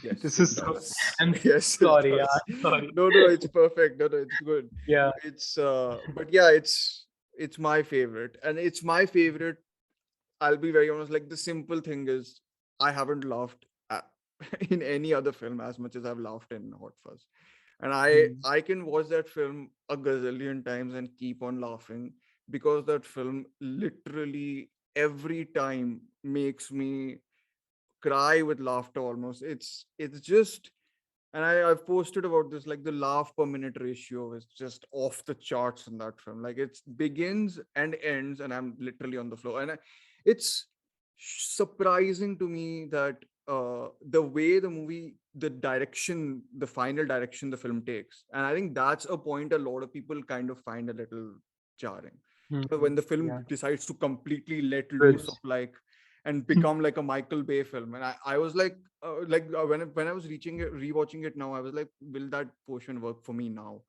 Yes, This it is so. does. I'm Yes, it sorry, does. yeah, sorry. No, it's perfect. No, it's good. Yeah. It's but yeah, it's my favorite, and it's my favorite. I'll be very honest. Like the simple thing is, I haven't laughed in any other film as much as I've laughed in Hot Fuzz, and I can watch that film a gazillion times and keep on laughing because that film literally every time makes me cry with laughter almost. It's just, and I've posted about this, like the laugh per minute ratio is just off the charts in that film. Like it begins and ends, and I'm literally on the floor. And it's surprising to me that the way the movie, the direction, the final direction the film takes, and I think that's a point a lot of people kind of find a little jarring. When the film Yeah. decides to completely let loose Twist. of like and become like a Michael Bay film. And I was like when I was rewatching it now, I was like, will that portion work for me now?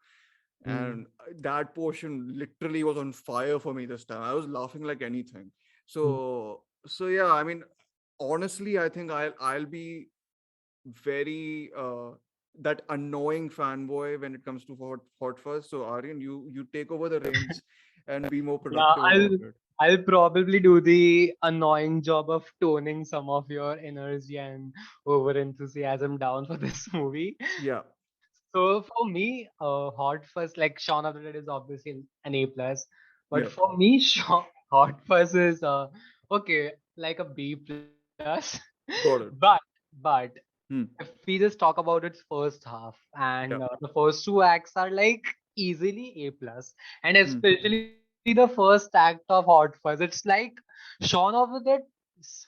And that portion literally was on fire for me this time. I was laughing like anything. So yeah, I mean, honestly, I think I'll be very that annoying fanboy when it comes to Hot Fuzz. So Aryan, you take over the reins and be more Yeah, productive about it. I'll probably do the annoying job of toning some of your energy and over enthusiasm down for this movie. Yeah. So for me, Hot Fuzz, like Shaun of the Dead is obviously an A plus, but Yeah. for me, Hot Fuzz is okay, like a B plus. Got it. But Hmm. if we just talk about its first half and Yeah. the first two acts are like easily A plus, and Hmm. especially the first act of Hot Fuzz, it's like Shaun of the Dead.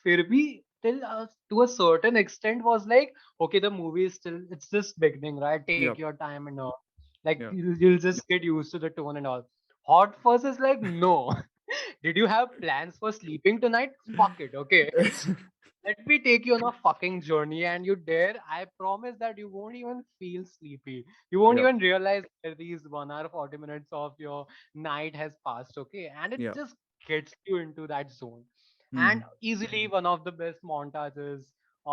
फिर भी till to a certain extent was like, okay, the movie is still, it's just beginning, right? Take Yeah. your time and all. Like Yeah. you'll just get used to the tone and all. Hot Fuzz is like, no. Did you have plans for sleeping tonight? Fuck it, okay. Let me take you on a fucking journey, and you dare. I promise that you won't even feel sleepy. You won't Yeah. even realize that these 1 hour 40 minutes of your night has passed, okay? And it Yeah. just gets you into that zone. Hmm. And easily one of the best montages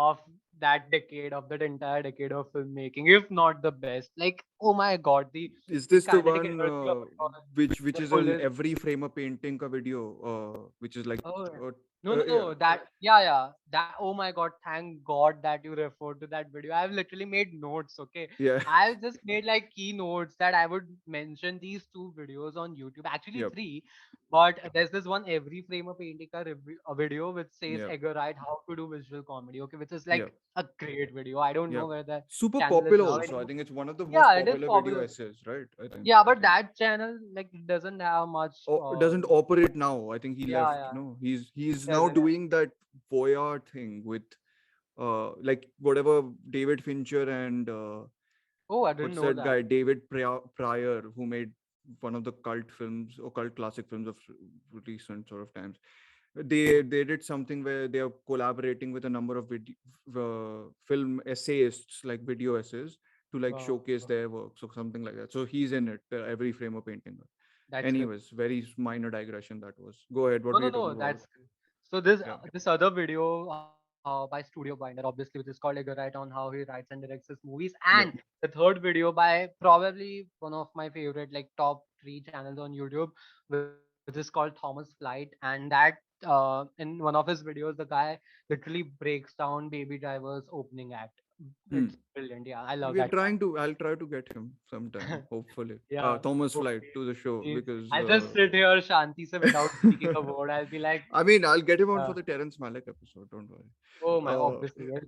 of that decade, of that entire decade of filmmaking, if not the best. Like, oh my god, Is the this the kinetic one energy of it all, which the is in fullest. every frame a painting ka video, which is like Oh, No, no, Yeah, no. That. Oh my God! Thank God that you referred to that video. I've literally made notes. Okay, yeah, I've just made like keynotes that I would mention these two videos on YouTube. Actually, yep, three, but there's this one every frame of painting a video which says yep, Edgar Wright how to do visual comedy. Okay, which is yep, like a great video. I don't know yep. where the Super channel is popular now also. I anymore. think it's one of the most Yeah, it is popular video popular. essays, right? I think. Yeah, I but think. that channel like doesn't have much. Doesn't operate now. I think he Yeah, left. yeah, No, he's now doesn't. doing that voyeur thing with like whatever David Fincher and Oh, I didn't what's know that that. guy David Pryor who made one of the cult films or cult classic films of recent sort of times. They did something where they are collaborating with a number of film essayists like video essays to like Wow, showcase their works or something like that. So he's in it, every frame of painting. that's good. Anyways, very minor digression that was. Go ahead. What No, were no, you talking no. about? That's so. This Yeah. this other video by Studio Binder, obviously, which is called Edgar Wright on how he writes and directs his movies, and Yep. the third video by probably one of my favorite like top three channels on YouTube, which is called Thomas Flight, and that in one of his videos, the guy literally breaks down Baby Driver's opening act. Hmm. It's brilliant. Yeah, I love We are that trying to. I'll try to get him sometime, hopefully. yeah. Thomas Flight Okay. to the show Please. because. I'll just sit here Shanti se without speaking a word. I'll be like, I mean, I'll get him on for uh, the Terrence Malick episode. Don't worry. oh my, Uh, obviously, yes.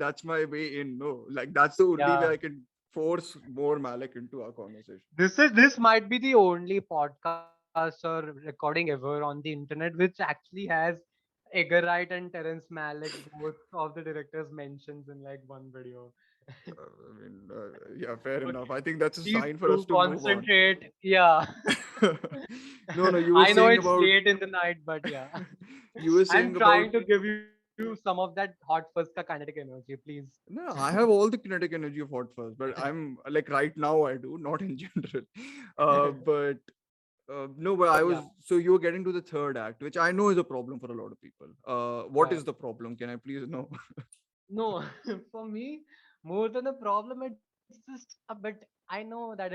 that's my way in. No, like that's the only way Yeah. I can force more Malick into our conversation. This might be the only podcast or recording ever on the internet which actually has Edgar Wright and Terrence Malick, both of the directors mentions in like one video. I mean, yeah, fair Okay. enough. I think that's a Please sign for us do to move on. concentrate. Yeah. No, no, you were I know saying it's about. late in the night, but yeah. You were I'm saying about. trying to give you some of that hot fuzz ka kinetic energy, please. No, I have all the kinetic energy of Hot Fuzz, but I'm like right now I do, not in general. But no, but I But was yeah, so you were getting to the third act, which I know is a problem for a lot of people. What right. is the problem? Can I please know? No, for me, more than a problem, it's just a bit. I know that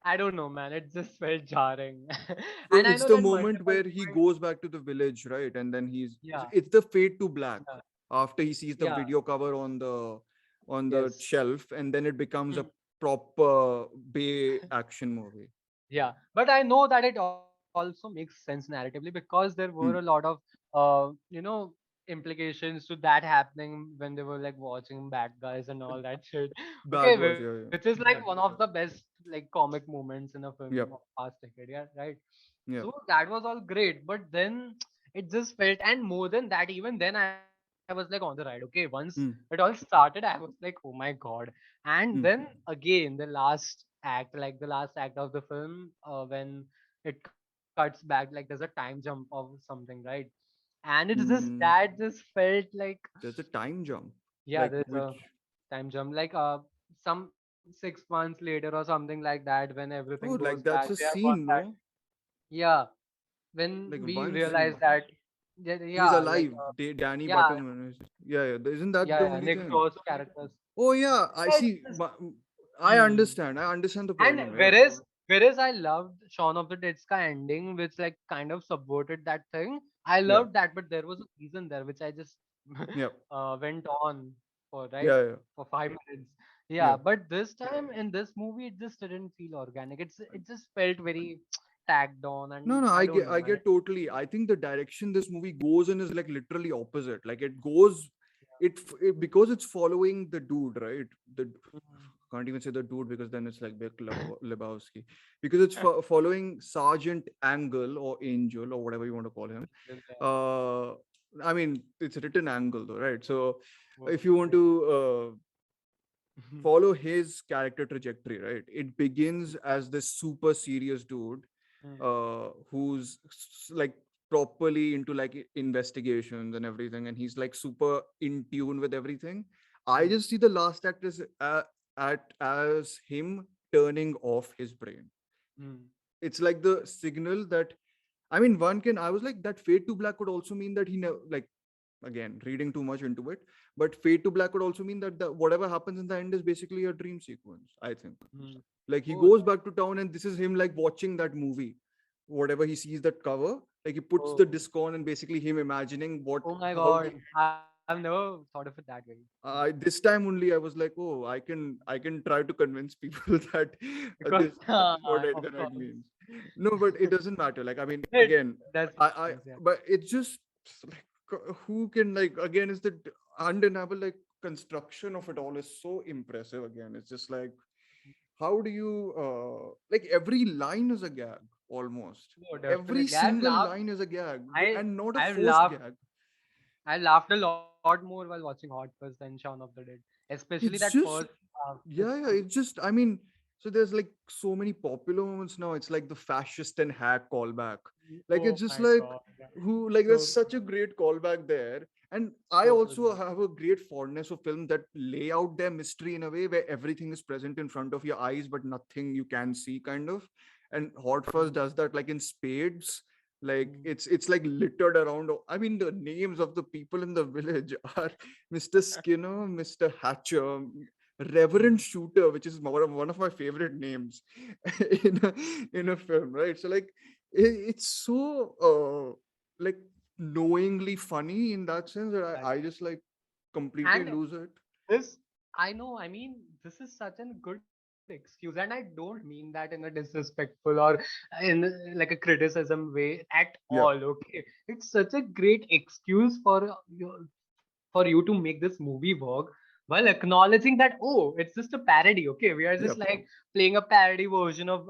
I don't know, man. It just felt jarring. And So I know it's that the moment multiple where he points. goes back to the village, right? And then Yeah, it's the fade to black yeah, after he sees the yeah, video cover on the yes. shelf, and then it becomes a Hmm. proper Bay action movie. Yeah, but I know that it also makes sense narratively because there were a lot Hmm. of, implications to that happening when they were like watching bad guys and all that shit. Okay, Bad boys, which yeah, is yeah. like one of the best like comic moments in a film of Yep, past decade. Yeah, right. yep. So that was all great, but then it just felt, and more than that, even then I was like on the ride. Okay, once it Hmm. all started, I was like, oh my god. And then Hmm. again, the last act, like the last act of the film, when it cuts back, like there's a time jump of something, right? And it's just Hmm. that just felt like, There's a time jump. yeah, Like there's a which? time jump, like some 6 months later or something like that, when everything Oh, goes like back. that's a They have won scene, that. no? Yeah, when Like we one realize scene. that, He's yeah, like alive. Danny yeah, Button. Yeah, yeah. Isn't that the yeah, only Nick thing? Frost characters. Oh yeah, I Yeah, it's see. just, I hmm. understand. I understand the And problem. Yeah. whereas I loved Shaun of the Dead Sky ending, which like kind of subverted that thing. I Yeah. loved that, but there was a reason there, which I just Yeah. went on for, right, Yeah. Yeah. for 5 minutes. Yeah, Yeah. but this time in this movie, it just didn't feel organic. It just felt very tagged on, No, and no, I I don't get, know, I man. get totally. I think the direction this movie goes in is like literally opposite. Like it goes, because it's following the dude, right? The Mhm. can't even say the dude because then it's like Big Lebowski. Because it's following Sergeant Angle or Angel or whatever you want to call him. Yeah, Uh, I mean, it's written Angle though, right? So if you want okay. to follow his character trajectory, right? It begins as this super serious dude Hmm. who's like properly into like investigations and everything, and he's like super in tune with everything. I Hmm. just see the last act as him turning off his brain. Hmm. It's like the signal that, I mean, one can. I was like, that fade to black could also mean that he never, like, again, reading too much into it, but fade to black could also mean that whatever happens in the end is basically a dream sequence, I think. Hmm. Like he Oh, goes back to town and this is him like watching that movie, whatever he sees that cover. Like he puts the Oh, disc on and basically him imagining what oh my how the God. I've never thought of it that way. this time only I was like, oh, I can try to convince people that Because, this is what of Edgar Wright course, means. No, but it doesn't matter. Like, I mean, it again, does I make sense, yeah. but it's just like who can, like, again, is the undeniable, like, construction of it all is so impressive. Again, it's just like, how do you like, every line is a gag almost. No, Every definitely. single line is a gag, I, and not a I've forced laughed, gag. I laughed a lot more while watching Hot Fuzz than Shaun of the Dead. Especially that It's first just, it's yeah, it's just, I mean, so there's like so many popular moments now. It's like the fascist and hack callback. Like, oh it's just my like, God. Yeah. who, like, So there's such a great callback there. And I so good, also man. have a great fondness of film that lay out their mystery in a way where everything is present in front of your eyes, but nothing you can see, kind of. And Hot Fuzz does that like in spades. Like, Mm. it's like littered around. I mean, the names of the people in the village are Mr. Skinner, Mr. Hatcher, Reverend Mm. Shooter, which is one of my favorite names in a film, right? So like, it's so like knowingly funny in that sense that I Exactly. just like completely And lose it. this, I know, I mean, this is such a good excuse, and I don't mean that in a disrespectful or in like a criticism way at Yeah, all. Okay, it's such a great excuse for you to make this movie work while acknowledging that, oh, it's just a parody. Okay, we are yeah, just like playing a parody version of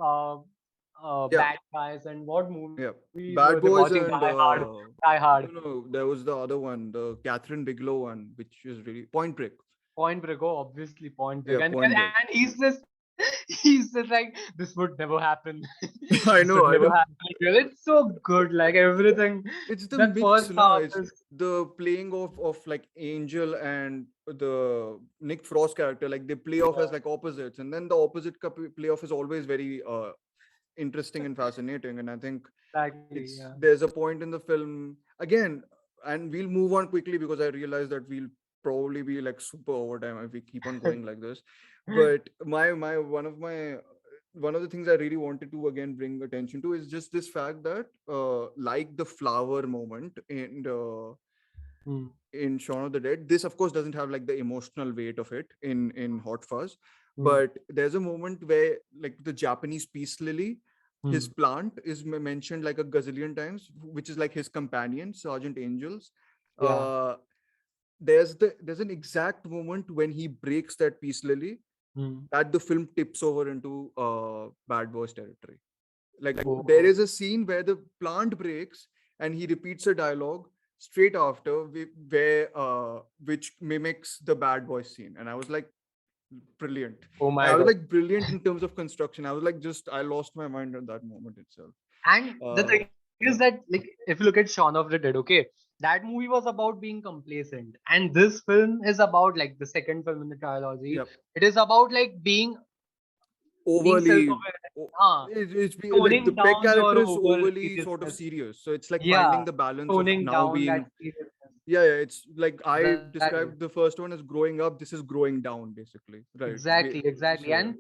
yeah, bad guys. And what movies yeah. were they watching? Bad Die Boys Hard, and Die Hard. no, there was the other one, the Catherine Bigelow one, which is really Point Break. Point Break, oh, obviously Point Break, Yeah, Point Break. and he's just like, this would never happen. I This would know, I never know. happen. Girl. It's so good, like everything. It's the That mix, first no, half it's is the playing of like Angel and the Nick Frost character, like they play off as yeah, like opposites, and then the opposite play off is always very interesting and fascinating. And I think exactly, yeah. there's a point in the film again, and we'll move on quickly because I realize that we'll probably be like super overtime if we keep on going like this. But my one of the things I really wanted to again bring attention to is just this fact that like the flower moment Hmm, in Shaun of the Dead, this of course doesn't have like the emotional weight of it in Hot Fuzz, hmm, but there's a moment where like the Japanese peace lily, his hmm. plant is mentioned like a gazillion times, which is like his companion, Sergeant Angels. Yeah. Uh, there's an exact moment when he breaks that peace lily Hmm. that the film tips over into bad boys territory. Like there Oh, is a scene where the plant breaks and he repeats a dialogue straight after where which mimics the bad boy scene, and I was like, brilliant. oh And I my was God. like, brilliant in terms of construction. I was like, just I lost my mind at that moment itself. And the uh thing is that, yeah, like, if you look at Shaun of the Dead, okay, that movie was about being complacent, and this film is about, like, the second film in the trilogy. yeah, It is about like being overly self-aware, o- uh, like the toning Peg down your character is over overly sort of seriousness. serious, so it's like finding Yeah, the balance of toning now down being. that seriousness. Yeah, it's like I Exactly. described the first one as growing up, this is growing down basically, right? Exactly. So And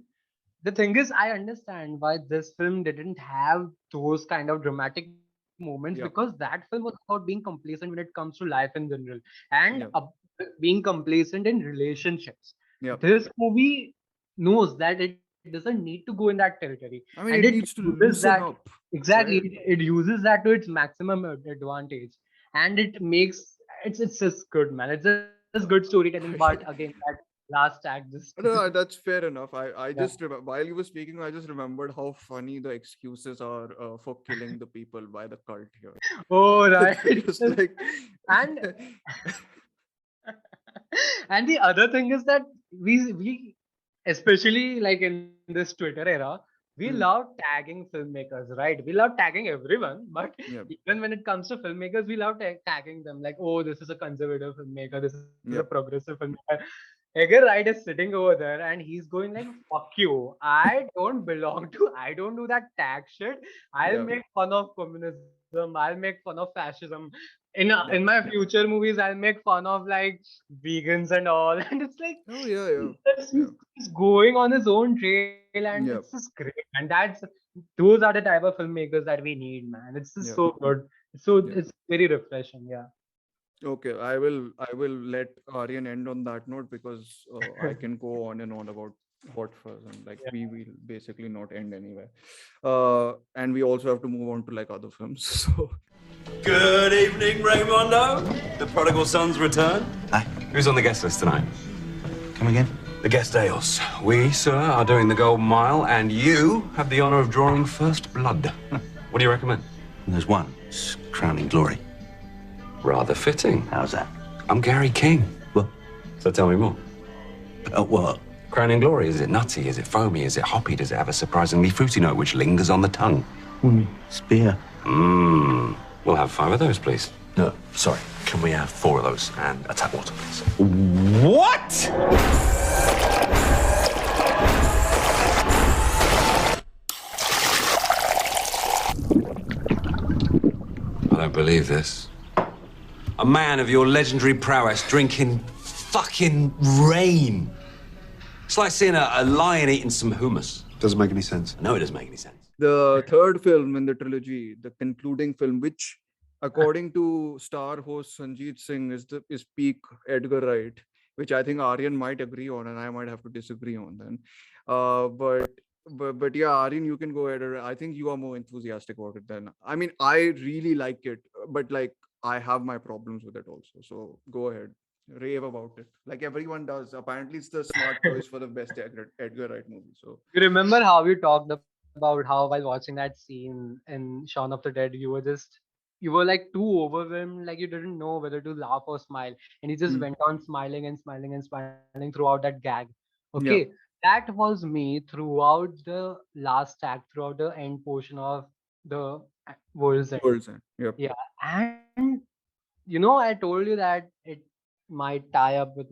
the thing is, I understand why this film didn't have those kind of dramatic moments, because yeah, that film was about being complacent when it comes to life in general, and yeah, being complacent in relationships. yeah, This movie knows that it doesn't need to go in that territory, I and mean, it it needs to uses loosen that up, exactly. right? It uses that to its maximum advantage, and it makes it's just good, man. It's just good storytelling, but again, that last act just No, that's fair enough. I yeah. just while you were speaking, I just remembered how funny the excuses are for killing the people by the cult here. Oh, right. It's just like And and the other thing is that we especially like in this Twitter era, we love hmm, tagging filmmakers, right? We love tagging everyone, but yeah, even when it comes to filmmakers, we love tagging them like, oh, this is a conservative filmmaker, this is a yeah, progressive filmmaker. Edgar Wright is sitting over there and he's going like, fuck you. I don't do that tag shit. I'll yeah, make fun of communism. I'll make fun of fascism. In yeah. my future movies, I'll make fun of like vegans and all. And it's like Oh yeah, yeah, he's, yeah, he's going on his own trail, and it's just yeah, great. And those are the type of filmmakers that we need, man. It's just yeah. so good. So Yeah. it's very refreshing. Yeah. Okay, I will let Aryan end on that note because I can go on and on about Hot Fuzz and like we will basically not end anywhere. And we also have to move on to like other films. So Good evening, Raymondo. The prodigal son's return. Hi. Who's on the guest list tonight? Come again? The guest ales. We, sir, are doing the Golden Mile, and you have the honor of drawing first blood. What do you recommend? There's one. It's Crowning Glory. Rather fitting. How's that? I'm Gary King. Well, So tell me more. what? Crowning Glory, is it nutty? Is it foamy? Is it hoppy? Does it have a surprisingly fruity note which lingers on the tongue? It's beer. Mmm. We'll have 5 of those, please. No, sorry. Can we have 4 of those and a tap water, please? What? I don't believe this. A man of your legendary prowess drinking fucking rain. It's like seeing a lion eating some hummus. Doesn't make any sense. No, it doesn't make any sense. the third film in the trilogy, the concluding film, which according to star host Sanjeet Singh is peak Edgar Wright, which I think Aryan might agree on and I might have to disagree on then. But yeah, Aryan, you can go ahead. I think you are more enthusiastic about it than I mean. I really like it, but like I have my problems with it also. So go ahead, rave about it, like everyone does. Apparently, it's the smart choice for the best Edgar Wright movie. So You remember how you talked about how while watching that scene in Shaun of the Dead, you were like too overwhelmed, like you didn't know whether to laugh or smile, and he just mm, went on smiling and smiling and smiling throughout that gag. yeah, Okay, that was me throughout the last act, throughout the end portion of the world's end. World's End. Yep. Yeah, and I told you that it might tie up with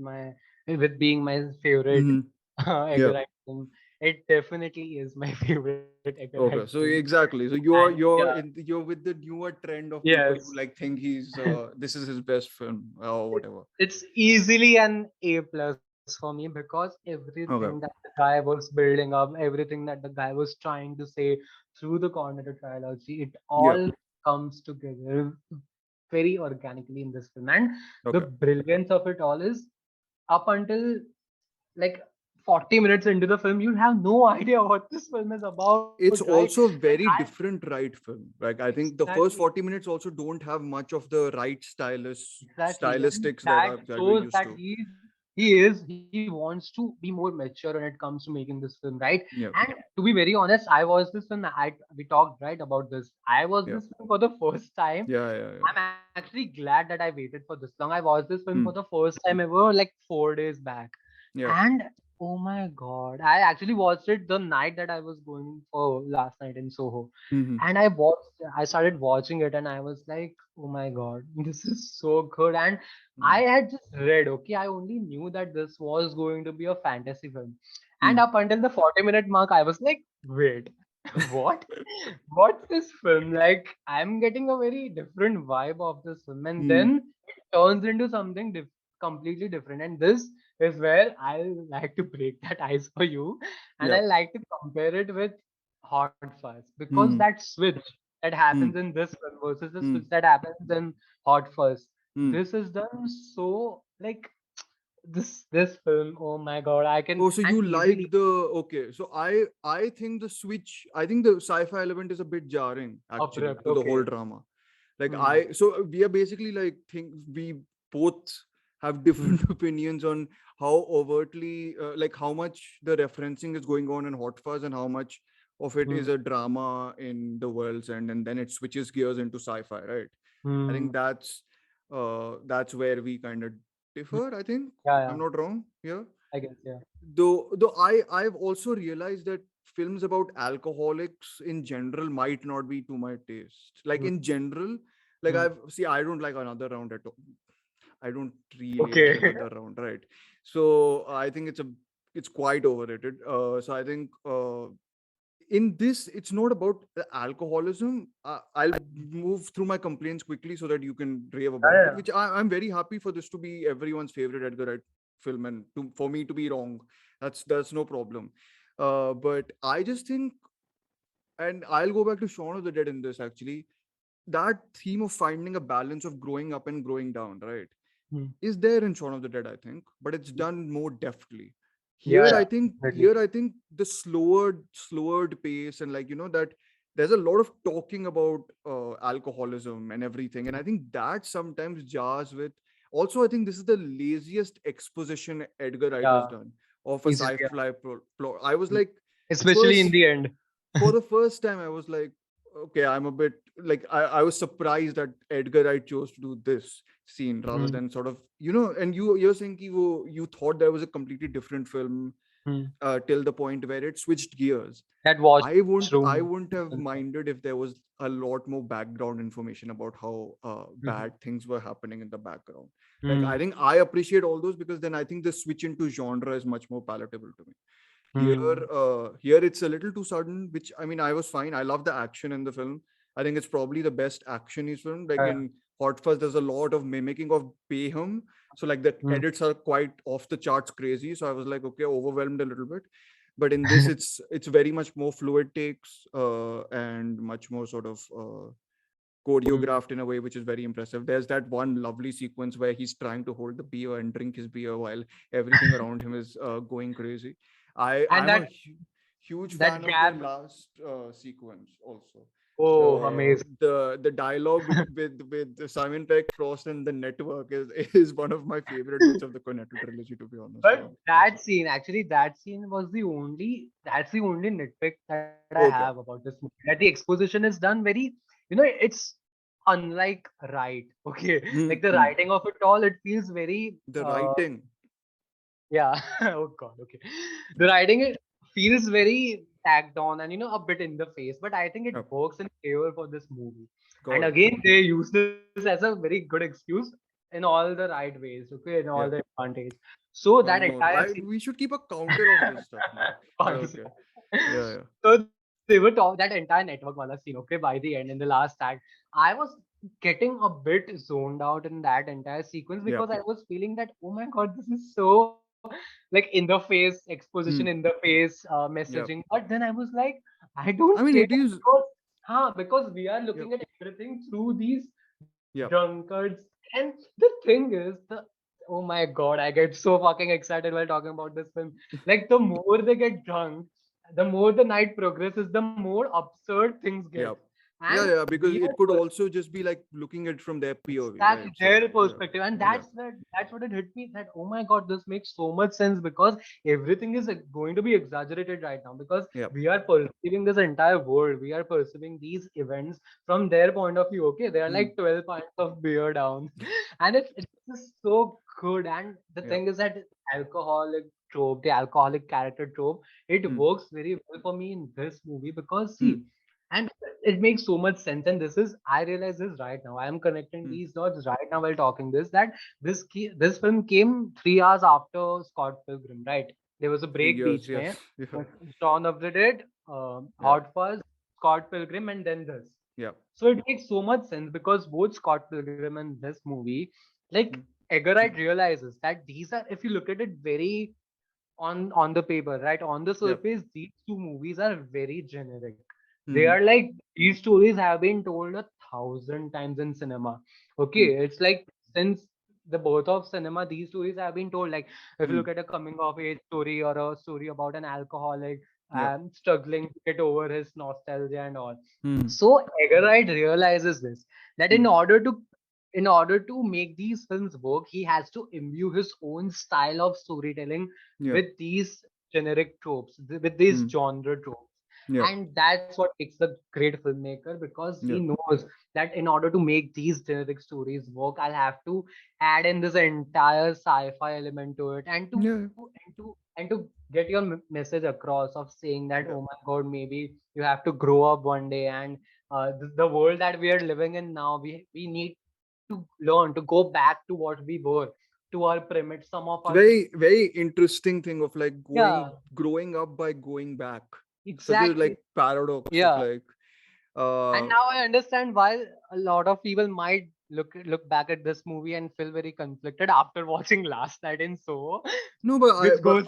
being my favorite Hmm. Edgar Yeah. Wright film. It definitely is my favorite Edgar Wright Okay. film. So exactly. So And you're with the newer trend of people yes, who like think he's this is his best film or whatever. it's easily an A plus for me because everything that Okay. the guy was building up, everything that the guy was trying to say through the Cornetto Trilogy, it Yeah. all comes together very organically in this film. And the Okay. brilliance of it all is up until like 40 minutes into the film, you have no idea what this film is about, It's right? also And very different right film. Like I think the first exactly, 40 minutes also don't have much of the right exactly. And stylistics that that we're shows used that to. he wants to be more mature when it comes to making this film, right? Yeah. And to be very honest, I watched this film. We talked right about this. I watched Yeah. this film for the first time. Yeah. Yeah. Yeah. I'm actually glad that I waited for this long. I watched this film for the Hmm. first time ever, like 4 days back. Yeah. And oh my God, I actually watched it the night that I was going for last night in Soho. Hmm. And I started watching it and I was like, oh my God, this is so good. And I Hmm. had just read, okay, I only knew that this was going to be a fantasy film. And Hmm. up until the 40-minute mark, I was like, wait, what? What's this film? Like, I'm getting a very different vibe of this film. And Hmm. then it turns into something completely different. And this is where I like to break that ice for you. And Yeah. I like to compare it with Hot Fuzz because Hmm. that switch that happens Hmm. in this film versus the Hmm. switch that happens in Hot Fuzz. Hmm. This is done so like this film. Oh my God, I can Oh, so and you like easily the okay. So I think the switch, I think the sci-fi element is a bit jarring actually abrupt. to the whole Okay. drama. Like Hmm. so we are basically like think we both have Hmm. different opinions on how overtly like how much the referencing is going on in Hot Fuzz and how much of it is Hmm. a drama in the world's end and then it switches gears into sci-fi, right? I Hmm. think that's where we kind of Hmm. differ, I think. Yeah, I'm yeah. not wrong here. I guess, yeah. Though I've also realized that films about alcoholics in general might not be to my taste. Like Hmm. in general, like Hmm. I don't like Another Round at all. I don't really like Okay. Another Round, right? So I think it's quite overrated. So I think in this it's not about the alcoholism. I'll move through my complaints quickly so that you can rave Yeah, about yeah, it, yeah. which I'm very happy for this to be everyone's favorite Edgar Wright film and for me to be wrong, that's no problem. But I just think, and I'll go back to Shaun of the Dead in this actually, that theme of finding a balance of growing up and growing down, right, Hmm. is there in Shaun of the Dead, I think, but it's done more deftly. Yeah, Here, yeah, I think, definitely. the slowered pace, and like, that there's a lot of talking about alcoholism and everything. And I think that sometimes jars with, also, I think this is the laziest exposition Edgar Wright has Yeah, done of a easily. Yeah. sci-fi plot. I was Hmm. like, Especially in first the end. for the first time, I was like, okay, I'm a bit like, I was surprised that Edgar Wright chose to do this scene rather Hmm. than sort of, and you're saying you thought there was a completely different film Hmm. till the point where it switched gears. That I washroom. wouldn't have minded if there was a lot more background information about how Mhm. bad things were happening in the background. Like, Hmm. I think I appreciate all those, because then I think the switch into genre is much more palatable to me. Hmm. Here it's a little too sudden, which, I mean, I was fine. I love the action in the film. I think it's probably the best action he's filmed. Like Yeah. in Hot Fuzz, there's a lot of mimicking of Bayham. So like the Hmm. edits are quite off the charts crazy. So I was like, okay, overwhelmed a little bit. But in this, it's very much more fluid takes, and much more sort of Hmm. choreographed in a way which is very impressive. There's that one lovely sequence where he's trying to hold the beer and drink his beer while everything around him is going crazy. And I'm a that huge that fan of the gap. last sequence also. Oh, The amazing. dialogue with Simon Pegg, Frost, and the network is one of my favorite bits of the Cornetto trilogy, to be honest. But that scene, actually, that scene was that's the only nitpick that I have Okay. about this movie. That the exposition is done very, it's unlike Wright. Okay. Hmm, Like the hmm. writing of it all, it feels very, The writing. yeah. Oh God. Okay. The writing, it feels very tacked on and, a bit in the face, but I think it Yep. works in favor for this movie. And Got it. again, they use this as a very good excuse in all the right ways, okay, in all the Yeah. advantage. So that One more. entire scene, We should keep a counter of this stuff now. honestly. Okay. Yeah, yeah. So they were that entire network wala scene, okay, by the end in the last act, I was getting a bit zoned out in that entire sequence because Yep. I was feeling that, oh my God, this is so like in the face exposition, in the Hmm. face messaging. Yep. But then I was like, I don't I mean, care it is. because we are Yep. looking at everything through these Yep. drunkards. And the thing is, oh my God, I get so fucking excited while talking about this film. Like the more they get drunk, the more the night progresses, the more absurd things get. Yep. And Yeah, yeah. Because we it could also just be like looking at it from their POV, exactly right? So their yeah. perspective, and Yeah. that's what it hit me, that oh my God, this makes so much sense because everything is going to be exaggerated right now because Yep. we are perceiving this entire world, we are perceiving these events from their point of view. Okay, they are Hmm. like 12 pints of beer down, and it's just so good. And the Yep. thing is that alcoholic trope, the alcoholic character trope, it Hmm. works very well for me in this movie because Hmm. see, and it makes so much sense. And this is, I realize this right now. I am connecting Hmm. these dots right now while talking this, that this film came 3 hours after Scott Pilgrim, right? There was a break 3 years. beach Yes. mein. Yeah. Shaun of the Dead, Yeah. Hot Fuzz, Scott Pilgrim, and then this. Yeah. So it makes so much sense because both Scott Pilgrim and this movie, like Hmm. Edgar Wright realizes that these are, if you look at it very on the paper, right, on the Yep. surface, these two movies are very generic. They Hmm. are like, these stories have been told 1,000 times in cinema. Okay, Hmm. it's like since the birth of cinema, these stories have been told. Like if you Hmm. look at a coming of age story or a story about an alcoholic Yep. struggling to get over his nostalgia and all. Hmm. So Edgar Wright realizes this, that Hmm. in order to make these films work, he has to imbue his own style of storytelling Yep. with these generic tropes, with these Hmm. genre tropes. Yep. And that's what makes the great filmmaker, because he Yep. knows that in order to make these generic stories work, I'll have to add in this entire sci-fi element to it, Yeah. and to get your message across of saying that, Yeah. oh my God, maybe you have to grow up one day, and the world that we are living in now, we need to learn to go back to what we were, to our primitive, some of It's a our very, very interesting thing of like yeah, growing up by going back. Such a exactly, like paradox of yeah. like, And uh, now I understand why a lot of people might look back at this movie and feel very conflicted after watching last night in Soho, no, but which goes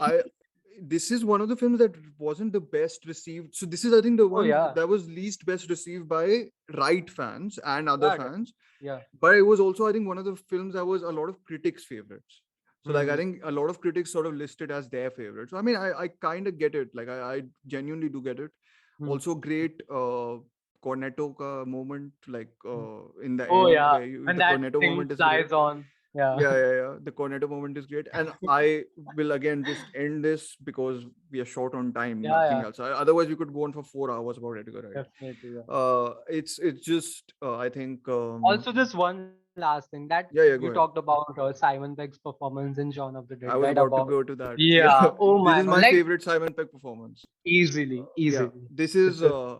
this is one of the films that wasn't the best received. So this is, I think, the Oh one yeah, that was least best received by Wright fans and other yeah, fans. yeah. But it was also, I think, one of the films that was a lot of critics' favorites. So like I Hmm. think a lot of critics sort of listed as their favorite. So I mean, I kind of get it. Like I genuinely do get it. Hmm. Also great Cornetto ka moment, like Hmm. in the Oh end yeah, where when the that Cornetto thing moment is great. flies on. Yeah. Yeah. The Cornetto moment is great. And I will again just end this because we are short on time, Yeah, nothing yeah, else. Otherwise, we could go on for 4 hours about Edgar, right? definitely. Yeah. It's just I think Also, just one last thing that you yeah, talked go ahead. about Simon Pegg's performance in Shaun of the Dead, I right? was about to About go to that. yeah. Yeah, Oh this my is god, my like favorite Simon Pegg performance. easily, Yeah, easily. this It's is a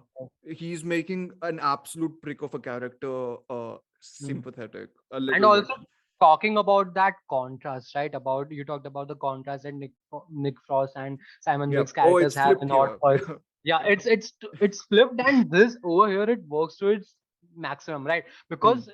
he's making an absolute prick of a character mm. sympathetic a And little bit. also talking about that contrast, right? About you talked about the contrast that Nick Frost and Simon Yeah. Pegg's Oh, characters it's have flipped in Hot here. Fuzz. Yeah, it's flipped, and this over here it works to its maximum, right? Hmm. Because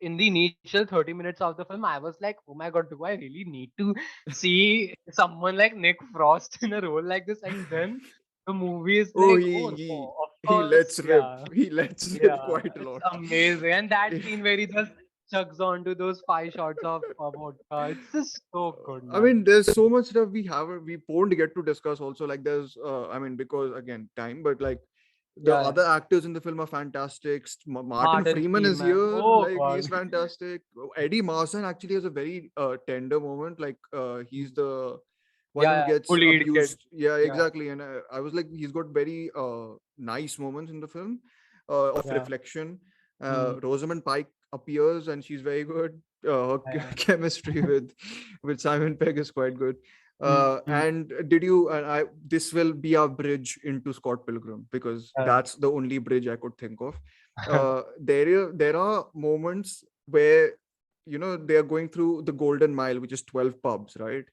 in the initial 30 minutes of the film, I was like, oh my god, do I really need to see someone like Nick Frost in a role like this? And then the movie is Oh, like, oh no, of he course, lets rip. yeah. He lets rip Yeah, quite a it's lot. amazing. And that scene where he just chugs onto those 5 shots of vodka. It's just so good, I man. mean, there's so much stuff we won't get to discuss also. Like there's I mean, because again, time, but like the Yeah, other actors in the film are fantastic. Martin Martin Freeman is Freeman. here, Oh like he's god. fantastic. Eddie Marsan actually has a very tender moment. Like he's the one Yeah, who yeah. gets Bullied kid. abused. Yeah, Yeah, exactly. And I was like, he's got very nice moments in the film of yeah. reflection. Mm, Rosamund Pike appears and she's very good. Her yeah. chemistry with Simon Pegg is quite good. Mm, mm, And did you? And I this will be our bridge into Scott Pilgrim because yeah. that's the only bridge I could think of. There are moments where they are going through the Golden Mile, which is 12 pubs, right?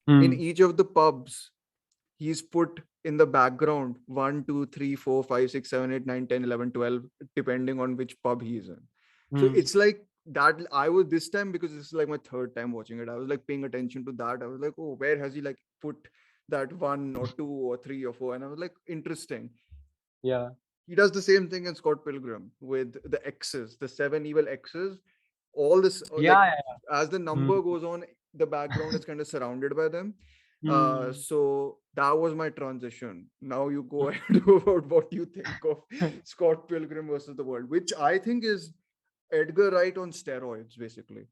In Mm, each of the pubs, he's put in the background 1, 2, 3, 4, 5, 6, 7, 8, 9, 10, 11, 12, depending on which pub he's in. So mm. it's like that. I was this time because this is like my third time watching it. I was like paying attention to that. I was like, oh, where has he like put that 1 or 2 or 3 or 4? And I was like, interesting. Yeah. He does the same thing in Scott Pilgrim with the X's, the seven evil X's. All this, like, Yeah, yeah. as the Mm, number goes on, the background is kind of surrounded by them. mm. So that was my transition. Now you go ahead about what you think of Scott Pilgrim versus the World, which I think is Edgar Wright on steroids, basically.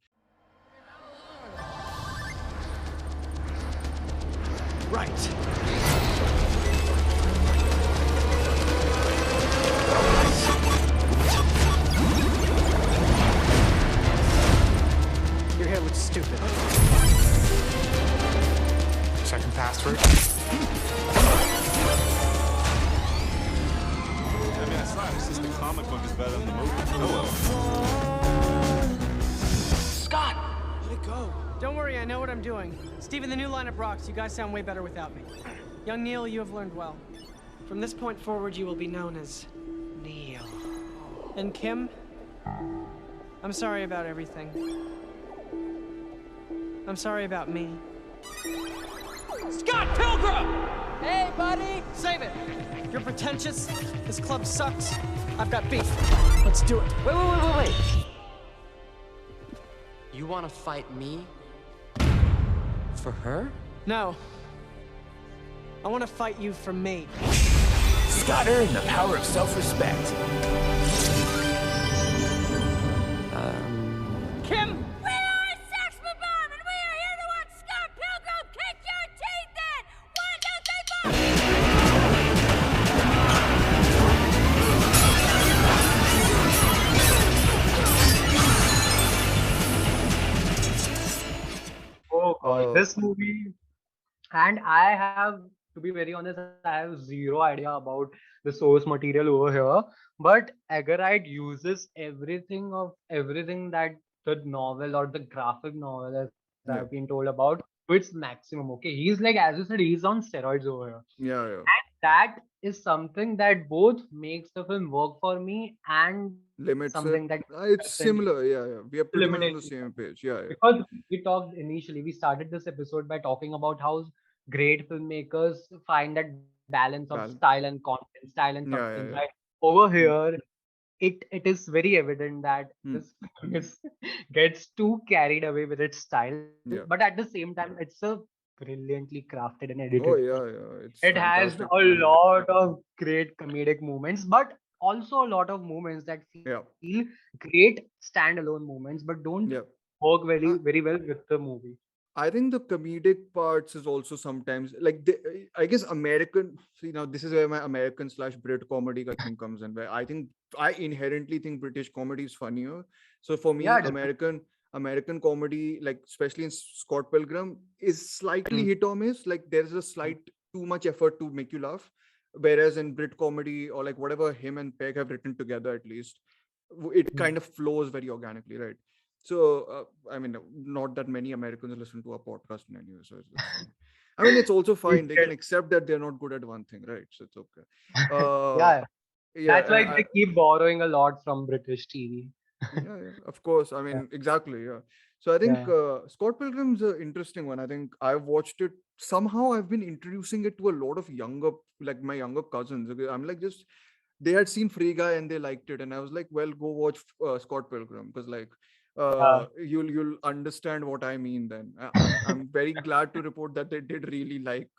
Right. Your hair looks stupid. Second password. I mean, it's not. It's just the comic book is better than the movie. Oh well. Scott! Let it go. Don't worry, I know what I'm doing. Steven, the new lineup rocks. You guys sound way better without me. Young Neil, you have learned well. From this point forward, you will be known as Neil. And Kim, I'm sorry about everything. I'm sorry about me. Scott Pilgrim! Hey, buddy! Save it! You're pretentious. This club sucks. I've got beef. Let's do it. Wait. You want to fight me? For her? No. I want to fight you for me. Scott earned the power of self-respect. Kim! We are a sex bomb, and we are here to watch Scott Pilgrim kick your teeth in! 1, 2, 3, 4. Oh god, this movie. And I have, to be very honest, I have zero idea about the source material over here. But Edgar uses everything that the novel or the graphic novel, as I've been Yeah, told about, to its maximum. Okay, he's like, as you said, he's on steroids over here. yeah. That is something that both makes the film work for me and Limits something it. that It's doesn't similar. Yeah. We are pretty much on eliminate the me. same page. Yeah. Because we talked initially, we started this episode by talking about how great filmmakers find that balance of Well, style and content, style and yeah, substance, yeah, right? yeah. Over Hmm. here, it is very evident that Hmm. this film is gets too carried away with its style, but Yeah. at the same time, it's a brilliantly crafted and edited Oh, film. yeah, yeah. It's It has fantastic a film. lot of great comedic moments, but also a lot of moments that feel Yeah. great standalone moments, but don't Yeah. work very Uh, very well with the movie. I think the comedic parts is also sometimes like I guess American. See, now this is where my American slash Brit comedy I think comes in. Where I think I inherently think British comedy is funnier. So for me, Yeah, American comedy, like especially in Scott Pilgrim, is slightly mm, hit or miss. Like there is a slight too much effort to make you laugh. Whereas in Brit comedy or like whatever him and Peg have written together, at least it mm. kind of flows very organically, right? So, I mean, not that many Americans listen to our podcast in anyway, so it's fine. I mean, it's also You fine. They get- can accept that they're not good at one thing, right? So it's okay. yeah, Yeah, that's why they keep borrowing a lot from British TV. yeah, yeah, of course. I Yeah, mean, exactly. Yeah. So I think yeah. Scott Pilgrim's an interesting one. I think I've watched it. Somehow I've been introducing it to a lot of younger, like my younger cousins. Okay, I'm like, just they had seen Free Guy and they liked it, and I was like, well, go watch Scott Pilgrim because like you'll understand what I mean. Then I'm very glad to report that they did really like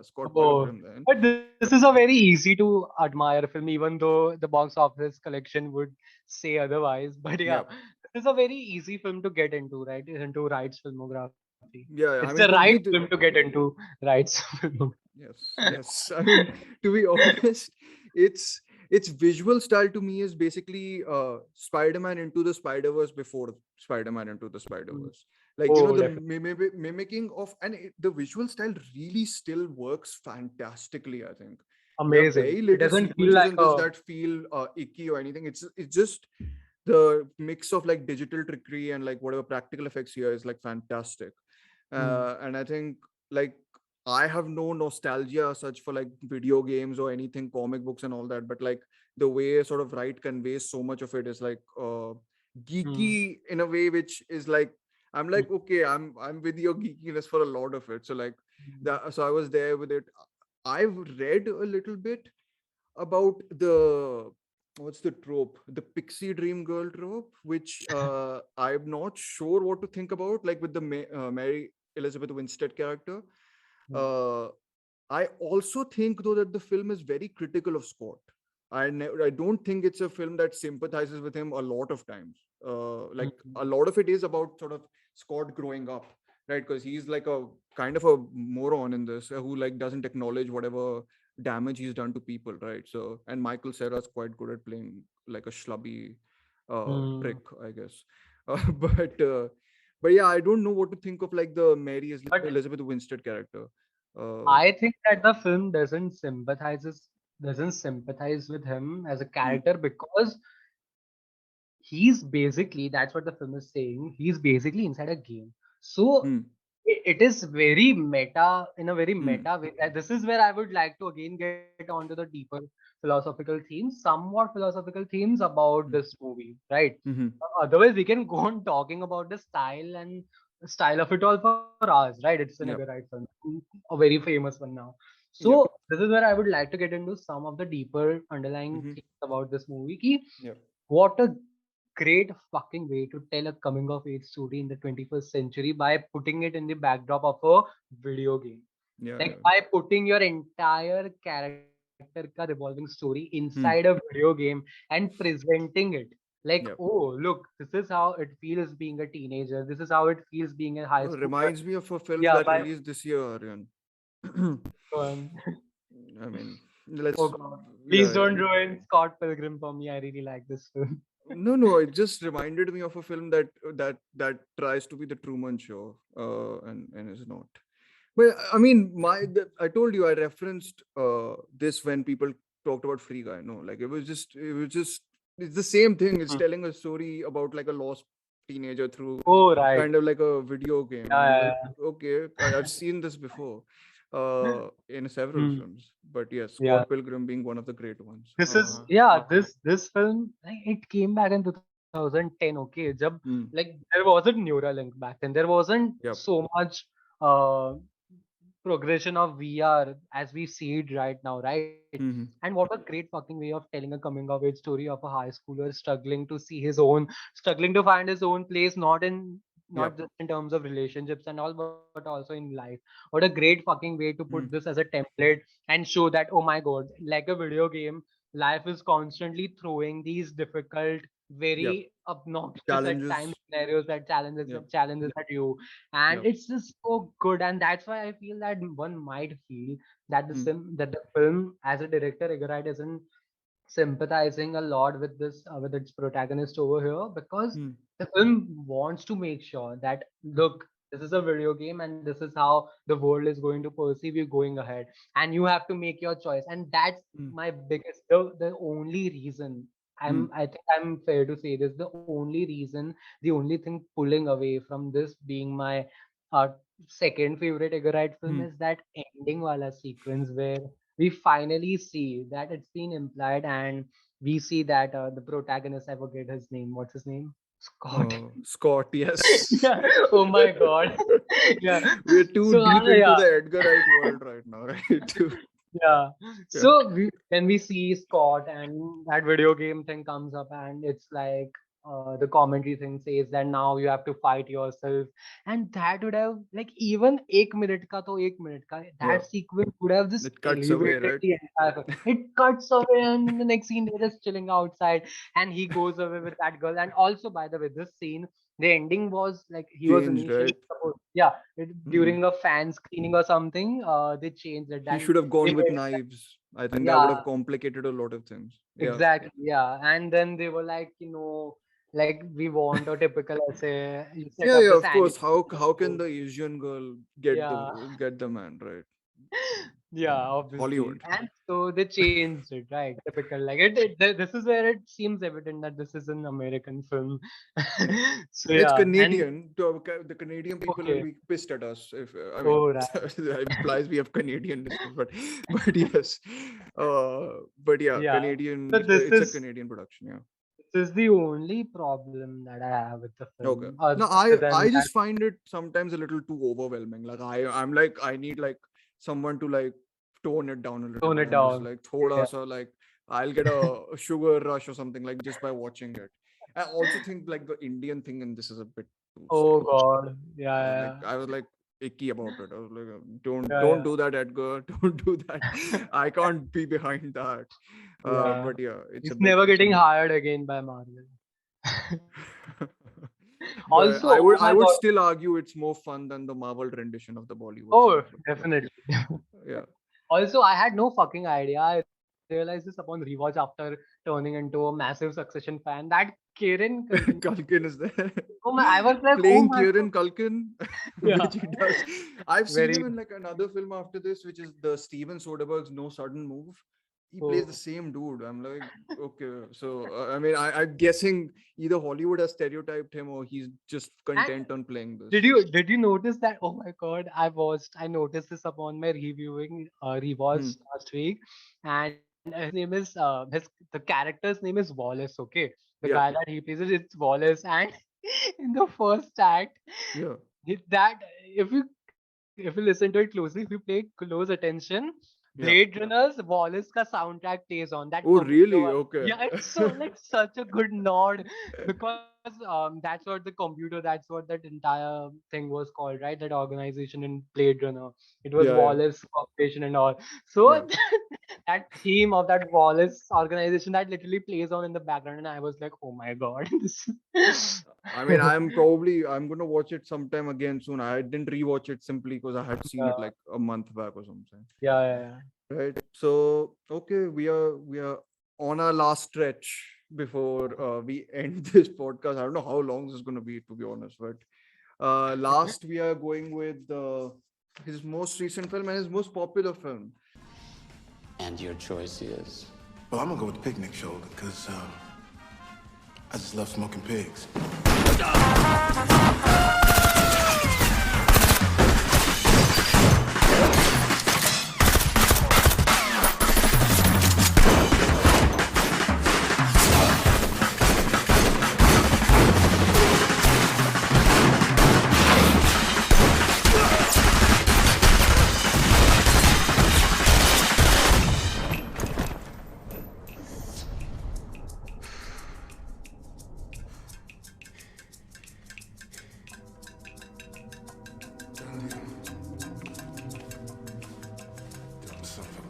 Scott Oh, Pilgrim. Then, but this is a very easy to admire film, even though the box office collection would say otherwise. But yeah, yeah, this is a very easy film to get into, right? Into Wright's filmography. It's yeah. the I mean, right to me, film to get into Wright's filmography. yes, yes. I mean, to be honest, it's its visual style to me is basically Spider-Man into the Spider-Verse before Spider-Man into the Mm. Spider-Verse. Like Oh, the definitely. mimicking of, and the visual style really still works fantastically. I think there are Amazing. very It little doesn't feel sequences like in this a that feel icky or anything. It's just the mix of like digital trickery and like whatever practical effects here is like fantastic. mm, And I think like I have no nostalgia as such for like video games or anything, comic books and all that, but like the way sort of Wright conveys so much of it is like mm, geeky in a way, which is like I'm mm, like, okay, I'm with your geekiness for a lot of it. So like mm, that, so I was there with it. I've read a little bit about the what's the trope, the pixie dream girl trope, which I'm not sure what to think about, like with the Mary Elizabeth Winstead character. mm, uh, I also think though that the film is very critical of Scott. I don't think it's a film that sympathizes with him a lot of times. mm, Like a lot of it is about sort of Scott growing up, right? Because he's like a kind of a moron in this, who like doesn't acknowledge whatever damage he's done to people, right? So, and Michael Cera's quite good at playing like a schlubby prick, mm. I guess. But but yeah, I don't know what to think of like the Mary But Elizabeth Winstead character. Uh, I think that the film doesn't sympathize with him as a hmm, character because he's basically, that's what the film is saying, he's basically inside a game. So hmm, it is very meta, in a very hmm, meta way. This is where I would like to again get onto the deeper philosophical themes, somewhat philosophical themes about hmm, this movie, right? hmm, Otherwise, we can go on talking about the style and style of it all for hours, right? It's an Edgar yeah, Wright film, a very famous one now. yeah, So this is where I would like to get into some of the deeper underlying hmm, themes about this movie. Ki, yeah, what a great fucking way to tell a coming of age story in the 21st century by putting it in the backdrop of a video game. yeah, Like yeah, by putting your entire character ka revolving story inside a hmm, video game and presenting it. Like, yeah. oh, look, this is how it feels being a teenager. This is how it feels being a high Oh, schooler. reminds me of a film Yeah, that by released this year, Aryan. um, I mean, oh let's, god. Please yeah, don't yeah. ruin Scott Pilgrim for me. I really like this film. No, no, it just reminded me of a film that tries to be the Truman Show, and is not. But I mean, I told you I referenced this when people talked about Free Guy. No, like it was just it's the same thing. It's Hmm. telling a story about like a lost teenager through Oh right. kind of like a video game, and I'm like, Yeah, okay, I've seen this before in several yeah. films. But yes, Yeah. Scott Pilgrim being one of the great ones. This is yeah, this film like it came back in 2010. Okay, jab Hmm. like there wasn't Neuralink back then. There wasn't Yep. so much uh progression of VR as we see it right now, right? Mm-hmm. And what a great fucking way of telling a coming of age story of a high schooler struggling to find his own place, Yep. not just in terms of relationships and all, but also in life. What a great fucking way to put Mm. this as a template and show that, oh my god, like a video game, life is constantly throwing these difficult, Yep. very obnoxious at times Challenges. scenarios that Yep. challenges at you, and Yep. it's just so good. And that's why I feel that one might feel that Mm. that the film, as a director, Edgar isn't sympathizing a lot with this with its protagonist over here, because Mm. the film wants to make sure that, look, this is a video game and this is how the world is going to perceive you going ahead, and you have to make your choice. And that's Mm. my biggest, the only reason, Mm. I think I'm fair to say this, the only reason, the only thing pulling away from this being my uh, second favorite Edgar film Mm. is that ending wala sequence where we finally see that it's been implied, and we see that the protagonist, I forget his name. What's his name? Scott. Scott, yes. Yeah. Oh my god. Yeah. We're too So deep into yeah. the Edgar Wright world right now, right? Yeah. Yeah. So when we see Scott and that video game thing comes up, and it's like the commentary thing says that now you have to fight yourself, and that would have, like, even 1 minute ka to 1 minute ka, Yeah. that sequence would have just It cuts away, elevated right? the entire. It cuts away, and in the next scene they're just chilling outside, and he goes away with that girl. And also, by the way, this scene, the ending was like he was Changed, initially right? supposed, yeah, Mm. during a fan screening or something, they changed it. He Then should have they gone with made, knives. I think that would yeah, have complicated a lot of things. Yeah. exactly, yeah. And then they were like, like, we want a typical essay. You set Yeah, up yeah, the of course. sandwich. How can the Asian girl Yeah, get the man, right? yeah, Hollywood. obviously. And so they changed it, right? Typical. Like this is where it seems evident that this is an American film. So It's yeah, and Canadian. The Canadian people will okay. be pissed at us if I mean Oh, right. that implies we have Canadian listeners, but yes, but yeah, Yeah. Canadian. So It's a Canadian production. Yeah. this is the only problem that I have with the Okay. film. No, Other than I that, just find it sometimes a little too overwhelming. Like I'm like I need like someone to like tone it down a little tone bit it and just down. like thoda Yeah. sa like I'll get a sugar rush or something like just by watching it. I also think like the Indian thing in this is a bit too Oh strange. God. Like Yeah. I was like icky about it. I was like, Yeah. don't do that, Edgar. Don't do that. I can't be behind that. Yeah. But yeah, He's never it's a getting bit. hired again by Marvel. But Also, oh I my would God. still argue it's more fun than the Marvel rendition of the Bollywood Oh, song. But definitely. yeah. Also, I had no fucking idea. I realized this upon rewatch after turning into a massive Succession fan. That Kieran Culkin. Culkin is there. Oh my! I was like, oh Playing my God. Kieran Culkin, Yeah. which he does. I've seen Very. him in like another film after this, which is the Steven Soderbergh's No Sudden Move. He plays the Oh. same dude. I'm like, okay. So, I mean, I'm guessing either Hollywood has stereotyped him or he's just And content on playing this. did you notice that? Oh my God! I noticed this upon my reviewing Hmm. rewatch last week, and his name is the character's name is Wallace. Okay, the Yeah. guy that he plays, it's Wallace, and in the first act, Yeah. that if you listen to it closely, if you pay close attention, Blade Yeah. Runner's Wallace ka soundtrack plays on that Oh, computer really? one. Okay. Yeah, it's so like such a good nod, because that's what the computer, that's what that entire thing was called, right? That organization in Blade Runner. It was Yeah. Yeah. Wallace Corporation and all. So Yeah. that theme of that Wallace organization that literally plays on in the background, and I was like, oh my God, this. I mean, I'm gonna watch it sometime again soon. I didn't rewatch it simply because I had seen it Yeah, like a month back or something. yeah. Right. So okay, we are on our last stretch before we end this podcast. I don't know how long this is gonna be, to be honest, but last we are going with his most recent film and his most popular film. And your choice is? Well, I'm gonna go with the picnic show because I just love smoking pigs.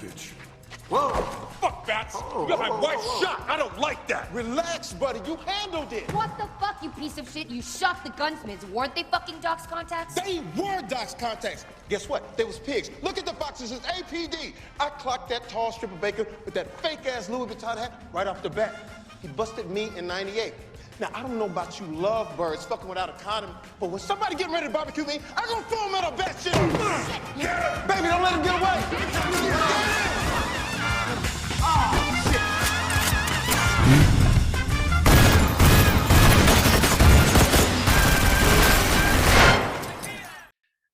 bitch. Whoa! Fuck bats! You got my wife shot! I don't like that! Relax, buddy. You handled it. What the fuck, you piece of shit? You shot the gunsmiths. Weren't they fucking Doc's contacts? They were Doc's contacts. Guess what? They was pigs. Look at the boxes. It's APD. I clocked that tall stripper baker with that fake-ass Louis Vuitton hat right off the bat. He busted me in 98. Now, I don't know about you lovebirds fucking without a condom, but when somebody getting ready to barbecue me, I'm gonna throw him at a bat shit. Baby, don't let him get away.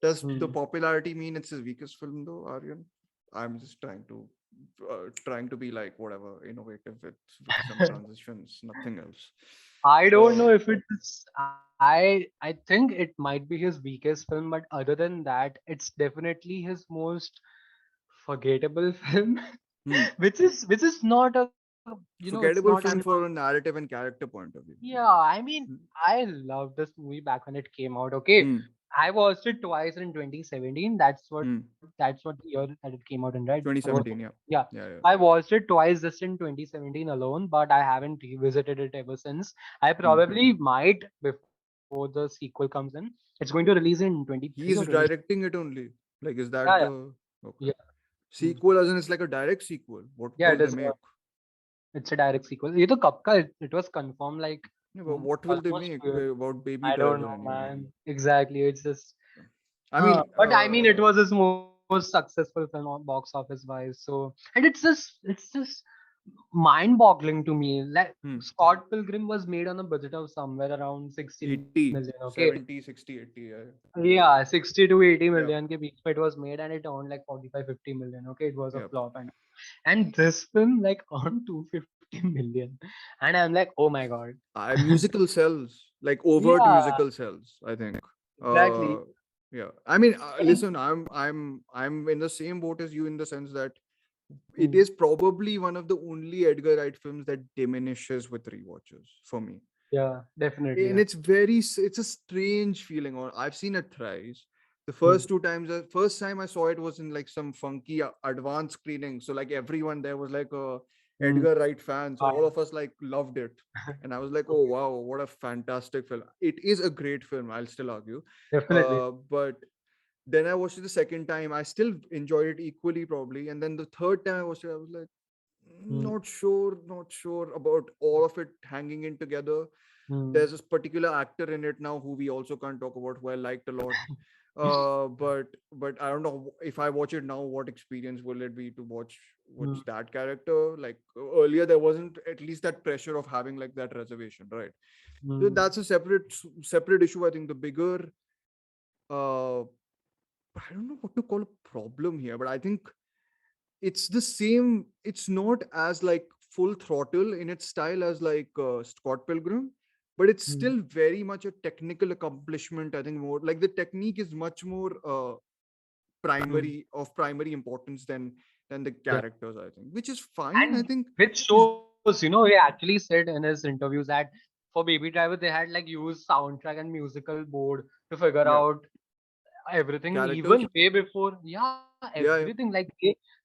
Does the popularity mean it's his weakest film though, Aryan? I'm just trying to be like whatever, innovative with some transitions, nothing else. I don't know if it's. I think it might be his weakest film, but other than that, it's definitely his most forgettable film, which is not a it's Forgettable not. film for a narrative and character point of view. Yeah, I mean, I loved this movie back when it came out. Okay, I watched it twice in 2017. That's what the year that it came out in, right? 2017, yeah. Yeah. Yeah. I watched it twice just in 2017 alone, but I haven't revisited it ever since. I probably might before the sequel comes in. It's going to release in 23 or He's 24. directing it only. Like, is that Yeah, yeah. the okay. Yeah. Sequel as in it's like a direct sequel? What Yeah, will it they is. make? It's a direct sequel. ये तो कब का it was confirmed like Yeah, but what will they almost make 2 years. about Baby I don't Driver know, anyway? man. Exactly. It's just. I mean, But I mean, it was his most successful film on box office wise. So, and it's just mind-boggling to me. Like Scott Pilgrim was made on a budget of somewhere around 60 80, million. Okay. 70, 60, 80. Yeah. Yeah, 60 to 80 million ke beech mein it was made, and it earned like 45, 50 million. Okay, it was a flop, and this film like earned 250 million, and I'm like, oh my god. Musical sells, like overt Yeah, musical sells, I think. exactly. Yeah. I mean, listen, I'm in the same boat as you in the sense that it is probably one of the only Edgar Wright films that diminishes with rewatches for me. Yeah, definitely. And it's a strange feeling. Or I've seen it thrice. The first first time I saw it was in like some funky advanced screening. So like everyone there was like a Edgar Wright fan. So all of us like loved it. And I was like, oh wow, what a fantastic film. It is a great film, I'll still argue. Definitely. But then I watched it the second time. I still enjoyed it equally probably. And then the third time I watched it, I was like, not sure about all of it hanging in together. There's this particular actor in it now who we also can't talk about, who I liked a lot. But I don't know if I watch it now, what experience will it be to watch that character? Like earlier, there wasn't at least that pressure of having like that reservation, right? So that's a separate issue. I think the bigger, I don't know what to call a problem here, but I think it's the same. It's not as like full throttle in its style as like Scott Pilgrim, but it's still very much a technical accomplishment. I think more like the technique is much more primary importance than the characters. I think, which is fine. And I think which shows, he actually said in his interviews that for Baby Driver they had like used soundtrack and musical board to figure out everything, characters. even way before. Everything. Yeah. Like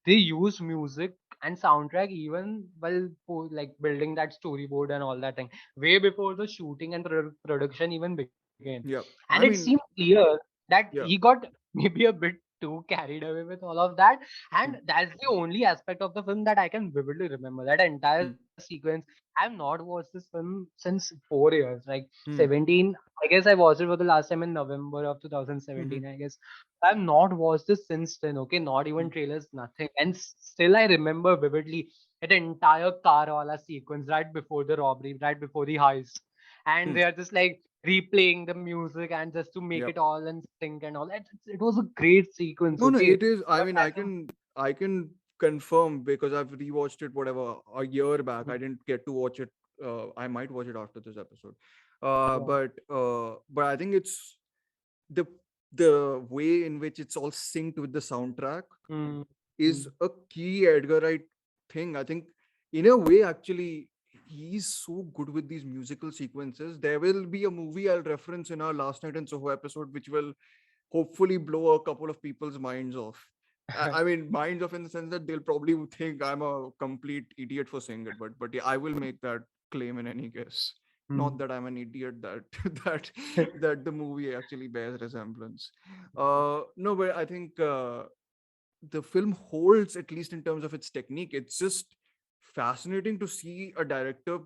they use music and soundtrack even while like building that storyboard and all that thing way before the shooting and production even began. Yeah. And it seemed clear that Yeah. he got maybe a bit too carried away with all of that, and that's the only aspect of the film that I can vividly remember. That entire sequence. I've not watched this film since 4 years, like 17. I guess I watched it for the last time in November of 2017. I guess I've not watched this since then. Okay, not even trailers, nothing, and still I remember vividly that entire car wala sequence right before the robbery, right before the heist, and they are just like replaying the music and just to make it all in sync and all. It was a great sequence. No, Okay, it is. I mean, I can confirm because I've rewatched it whatever a year back. I didn't get to watch it. I might watch it after this episode. But I think it's the way in which it's all synced with the soundtrack is a key Edgar Wright thing. I think in a way, actually, he's so good with these musical sequences. There will be a movie I'll reference in our Last Night in Soho episode, which will hopefully blow a couple of people's minds off. I mean, minds of in the sense that they'll probably think I'm a complete idiot for saying it, but yeah, I will make that claim in any case. Not that I'm an idiot, that that that the movie actually bears resemblance. No, but I think the film holds, at least in terms of its technique. It's just fascinating to see a director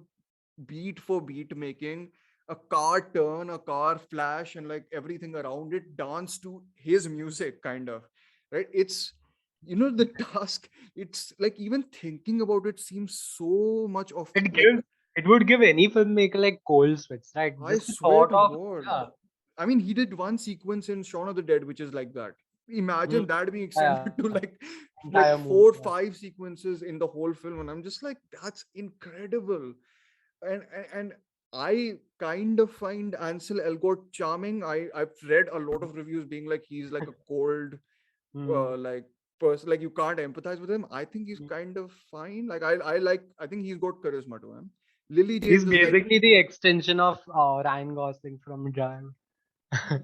beat for beat making a car turn, a car flash, and like everything around it dance to his music, kind of, right? It's, the task. It's like, even thinking about it seems so much of It like, gives it would give any filmmaker like cold sweats, right? I Just the swear thought to of God. yeah. I mean, he did one sequence in Shaun of the Dead, which is like that. Mm, Imagine that being yeah, extended to like entire movie. four, Yeah. five sequences in the whole film, and I'm just like, that's incredible. And I kind of find Ansel Elgort charming. I've read a lot of reviews being like he's like a cold, Mm. like person, like you can't empathize with him. I think he's kind of fine. Like I think he's got charisma to him. Lily He's James is like, basically the extension of Ryan Gosling from Drive. yeah,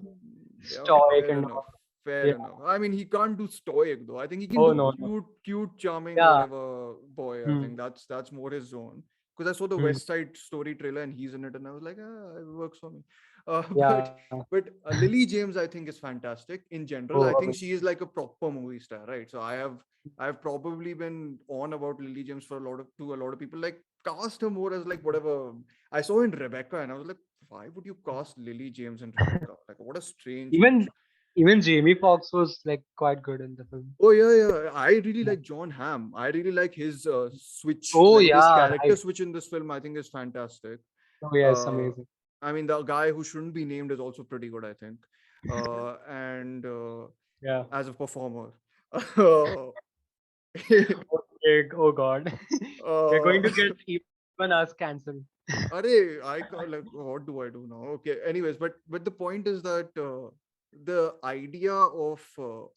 Stoic fair and enough. all. Fair Yeah. enough. I mean, he can't do stoic though. I think he can Oh do no, no. cute, charming, Yeah. whatever boy. I Hmm. think that's more his zone. Because I saw the Hmm. West Side Story trailer and he's in it, and I was like, it works for me. Yeah. But Lily James, I think, is fantastic in general. Oh, I think obviously. she is like a proper movie star, right? So I've probably been on about Lily James for a lot of people. Like, cast her more as like whatever. I saw in Rebecca, and I was like, why would you cast Lily James in Rebecca? Like, what a strange choice. Even even Jamie Foxx was like quite good in the film. Oh yeah, yeah. I really Yeah. like John Hamm. I really like his switch, Oh like his yeah, character right. switch in this film. I think is fantastic. Oh yes, Uh, amazing. I mean, the guy who shouldn't be named is also pretty good, I think. And Yeah. as a performer, uh, Okay, oh god. We're going to get even us cancelled. I call like, what do I do now? Okay. Anyways, but the point is that the idea of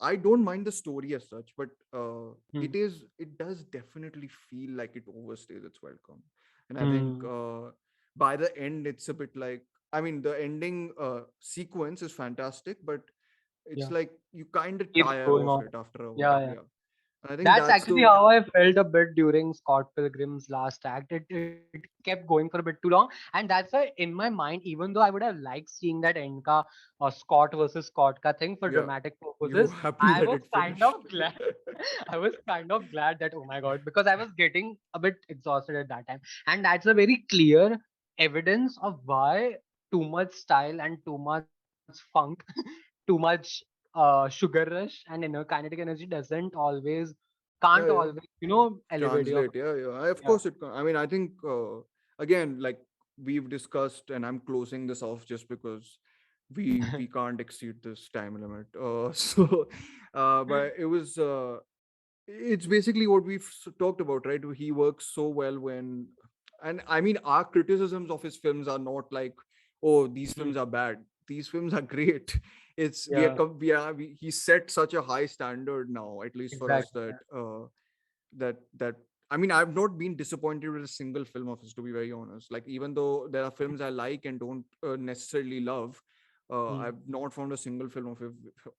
I don't mind the story as such, but Hmm. it does definitely feel like it overstays its welcome, and I think Hmm. by the end it's a bit like, I mean, the ending sequence is fantastic, but it's Yeah. like you kind of Keeps tire going of on. it after a while. Yeah, yeah. Yeah, and I think That's that's actually the how I felt a bit during Scott Pilgrim's last act. It kept going for a bit too long, and that's why in my mind, even though I would have liked seeing that Enka or Scott versus Scott ka thing for yeah. dramatic You were purposes, happy I that was it kind finished. of glad. I was kind of glad that oh my god, because I was getting a bit exhausted at that time, and that's a very clear evidence of why too much style and too much funk, too much sugar rush and kinetic energy doesn't always can't Yeah, yeah. always elevate your Translate. Yeah, yeah. Of yeah. course it can. I mean, I think again, like we've discussed, and I'm closing this off just because we can't exceed this time limit. So, but it's basically what we've talked about, right? He works so well when, and I mean, our criticisms of his films are not like, oh, these Mm, films are bad. These films are great. It's we are, yeah, he set such a high standard now, at least for us, exactly. that that I mean, I've not been disappointed with a single film of his, to be very honest. Like, even though there are films I like and don't necessarily love, Mm, I've not found a single film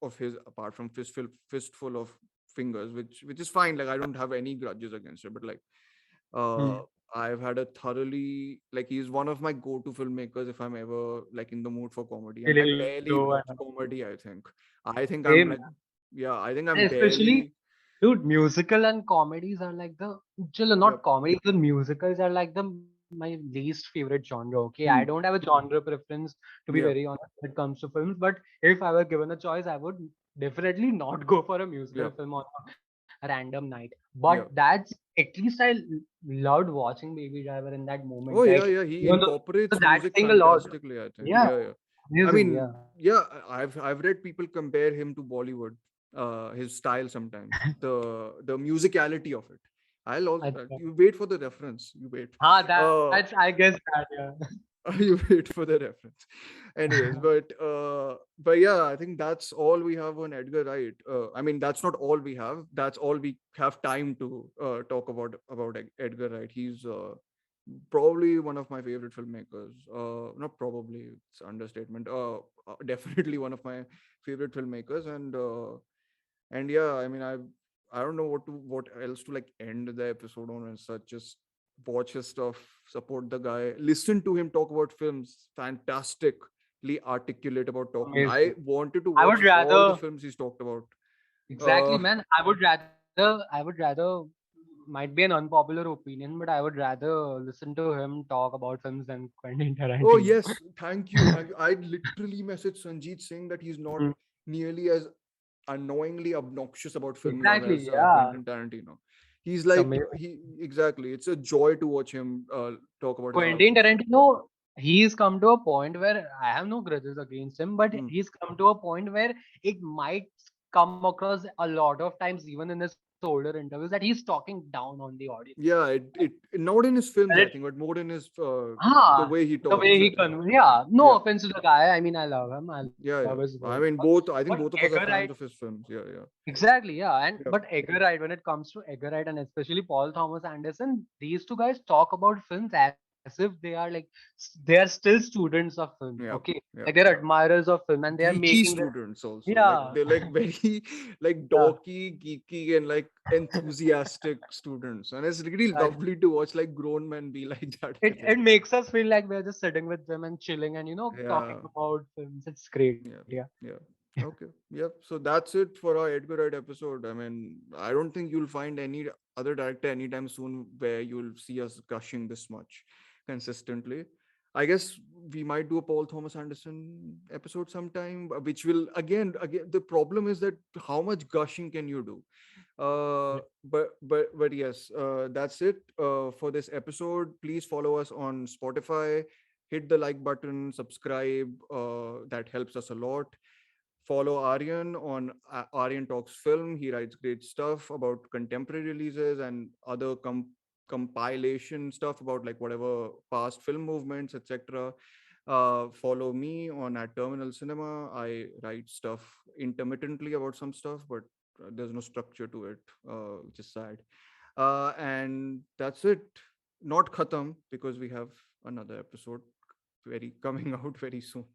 of his apart from Fistful of Fingers, which is fine. Like, I don't have any grudges against it, but like, uh, mm. I've had a thoroughly, like, he's one of my go-to filmmakers if I'm ever like in the mood for comedy, and I Feeling barely low watch and comedy. I think I'm same. like, yeah, I think And I'm especially, barely. dude, musical and comedies are like the chill, not Yep. comedies, the musicals are like my least favorite genre. Okay, I don't have Hmm. a genre preference to be very Yeah. honest when it comes to films, but if I were given a choice, I would definitely not go for a musical Yeah. film on a random night. But Yeah. that's at least loved watching Baby Driver in that moment, Oh right? yeah, yeah. He Even though incorporates that music thing a lot. fantastically, I think. Yeah, Yeah, yeah. I amazing. mean, Yeah. yeah, I've read people compare him to Bollywood, his style sometimes. The musicality of it. I'll also you wait for the reference. You wait. That's Uh I guess that yeah. you wait for the reference. Anyways, but yeah, I think that's all we have on Edgar Wright. I mean, that's not all we have. That's all we have time to talk about Edgar Wright. He's probably one of my favorite filmmakers. Not probably, it's understatement. Definitely one of my favorite filmmakers, and And yeah, I mean, I don't know what else to like end the episode on and such. Just watch his stuff, support the guy, listen to him talk about films. Fantastically articulate about talking. I Amazing. wanted to I would watch all the rather films he's talked about. exactly, Uh, man. I would rather might be an unpopular opinion, but I would rather listen to him talk about films than Quentin oh Tarantino. yes, thank you, thank you. I literally messaged Sanjeet saying that he's not Mm. nearly as annoyingly obnoxious about film love Exactly, as yeah. Quentin Tarantino. He's It's like amazing. he exactly. It's a joy to watch him talk about his art Quentin and stuff. Tarantino, he's come to a point where I have no grudges against him, but Hmm. he's come to a point where it might come across a lot of times, even in his older interviews, that he's talking down on the audience. Yeah, it not in his films, And I it, think, but more in his the ah, way he the way talks. I he think. yeah, no Yeah, offense to the guy. I mean, I love him. I love yeah, his yeah. work. I mean, But both. I think both of us Edgar are Wright, fans of his films. Yeah, yeah, exactly, yeah. And yeah. but Edgar Wright, when it comes to Edgar Wright and especially Paul Thomas Anderson, these two guys talk about films as if they are like they are still students of film. Okay, Yeah, like they're yeah. admirers of film and they are Geeky making the students also, like yeah, they're like very like yeah. dorky, geeky, and like enthusiastic students, and it's really Right. lovely to watch like grown men be like that, I It think. makes us feel like we're just sitting with them and chilling and talking Yeah, about films. It's great, yeah. yeah, yeah. Okay, yep. So that's it for our Edgar Wright episode. I mean, I don't think you'll find any other director anytime soon where you'll see us gushing this much consistently. I guess we might do a Paul Thomas Anderson episode sometime, which will again. The problem is that how much gushing can you do? But yes, that's it for this episode. Please follow us on Spotify. Hit the like button, subscribe. That helps us a lot. Follow Aryan on Aryan Talks Film. He writes great stuff about contemporary releases and other compilation stuff about like whatever past film movements, etc. Follow me on at Terminal Cinema. I write stuff intermittently about some stuff, but there's no structure to it, which is sad. And that's it. Not khatam because we have another episode very coming out very soon.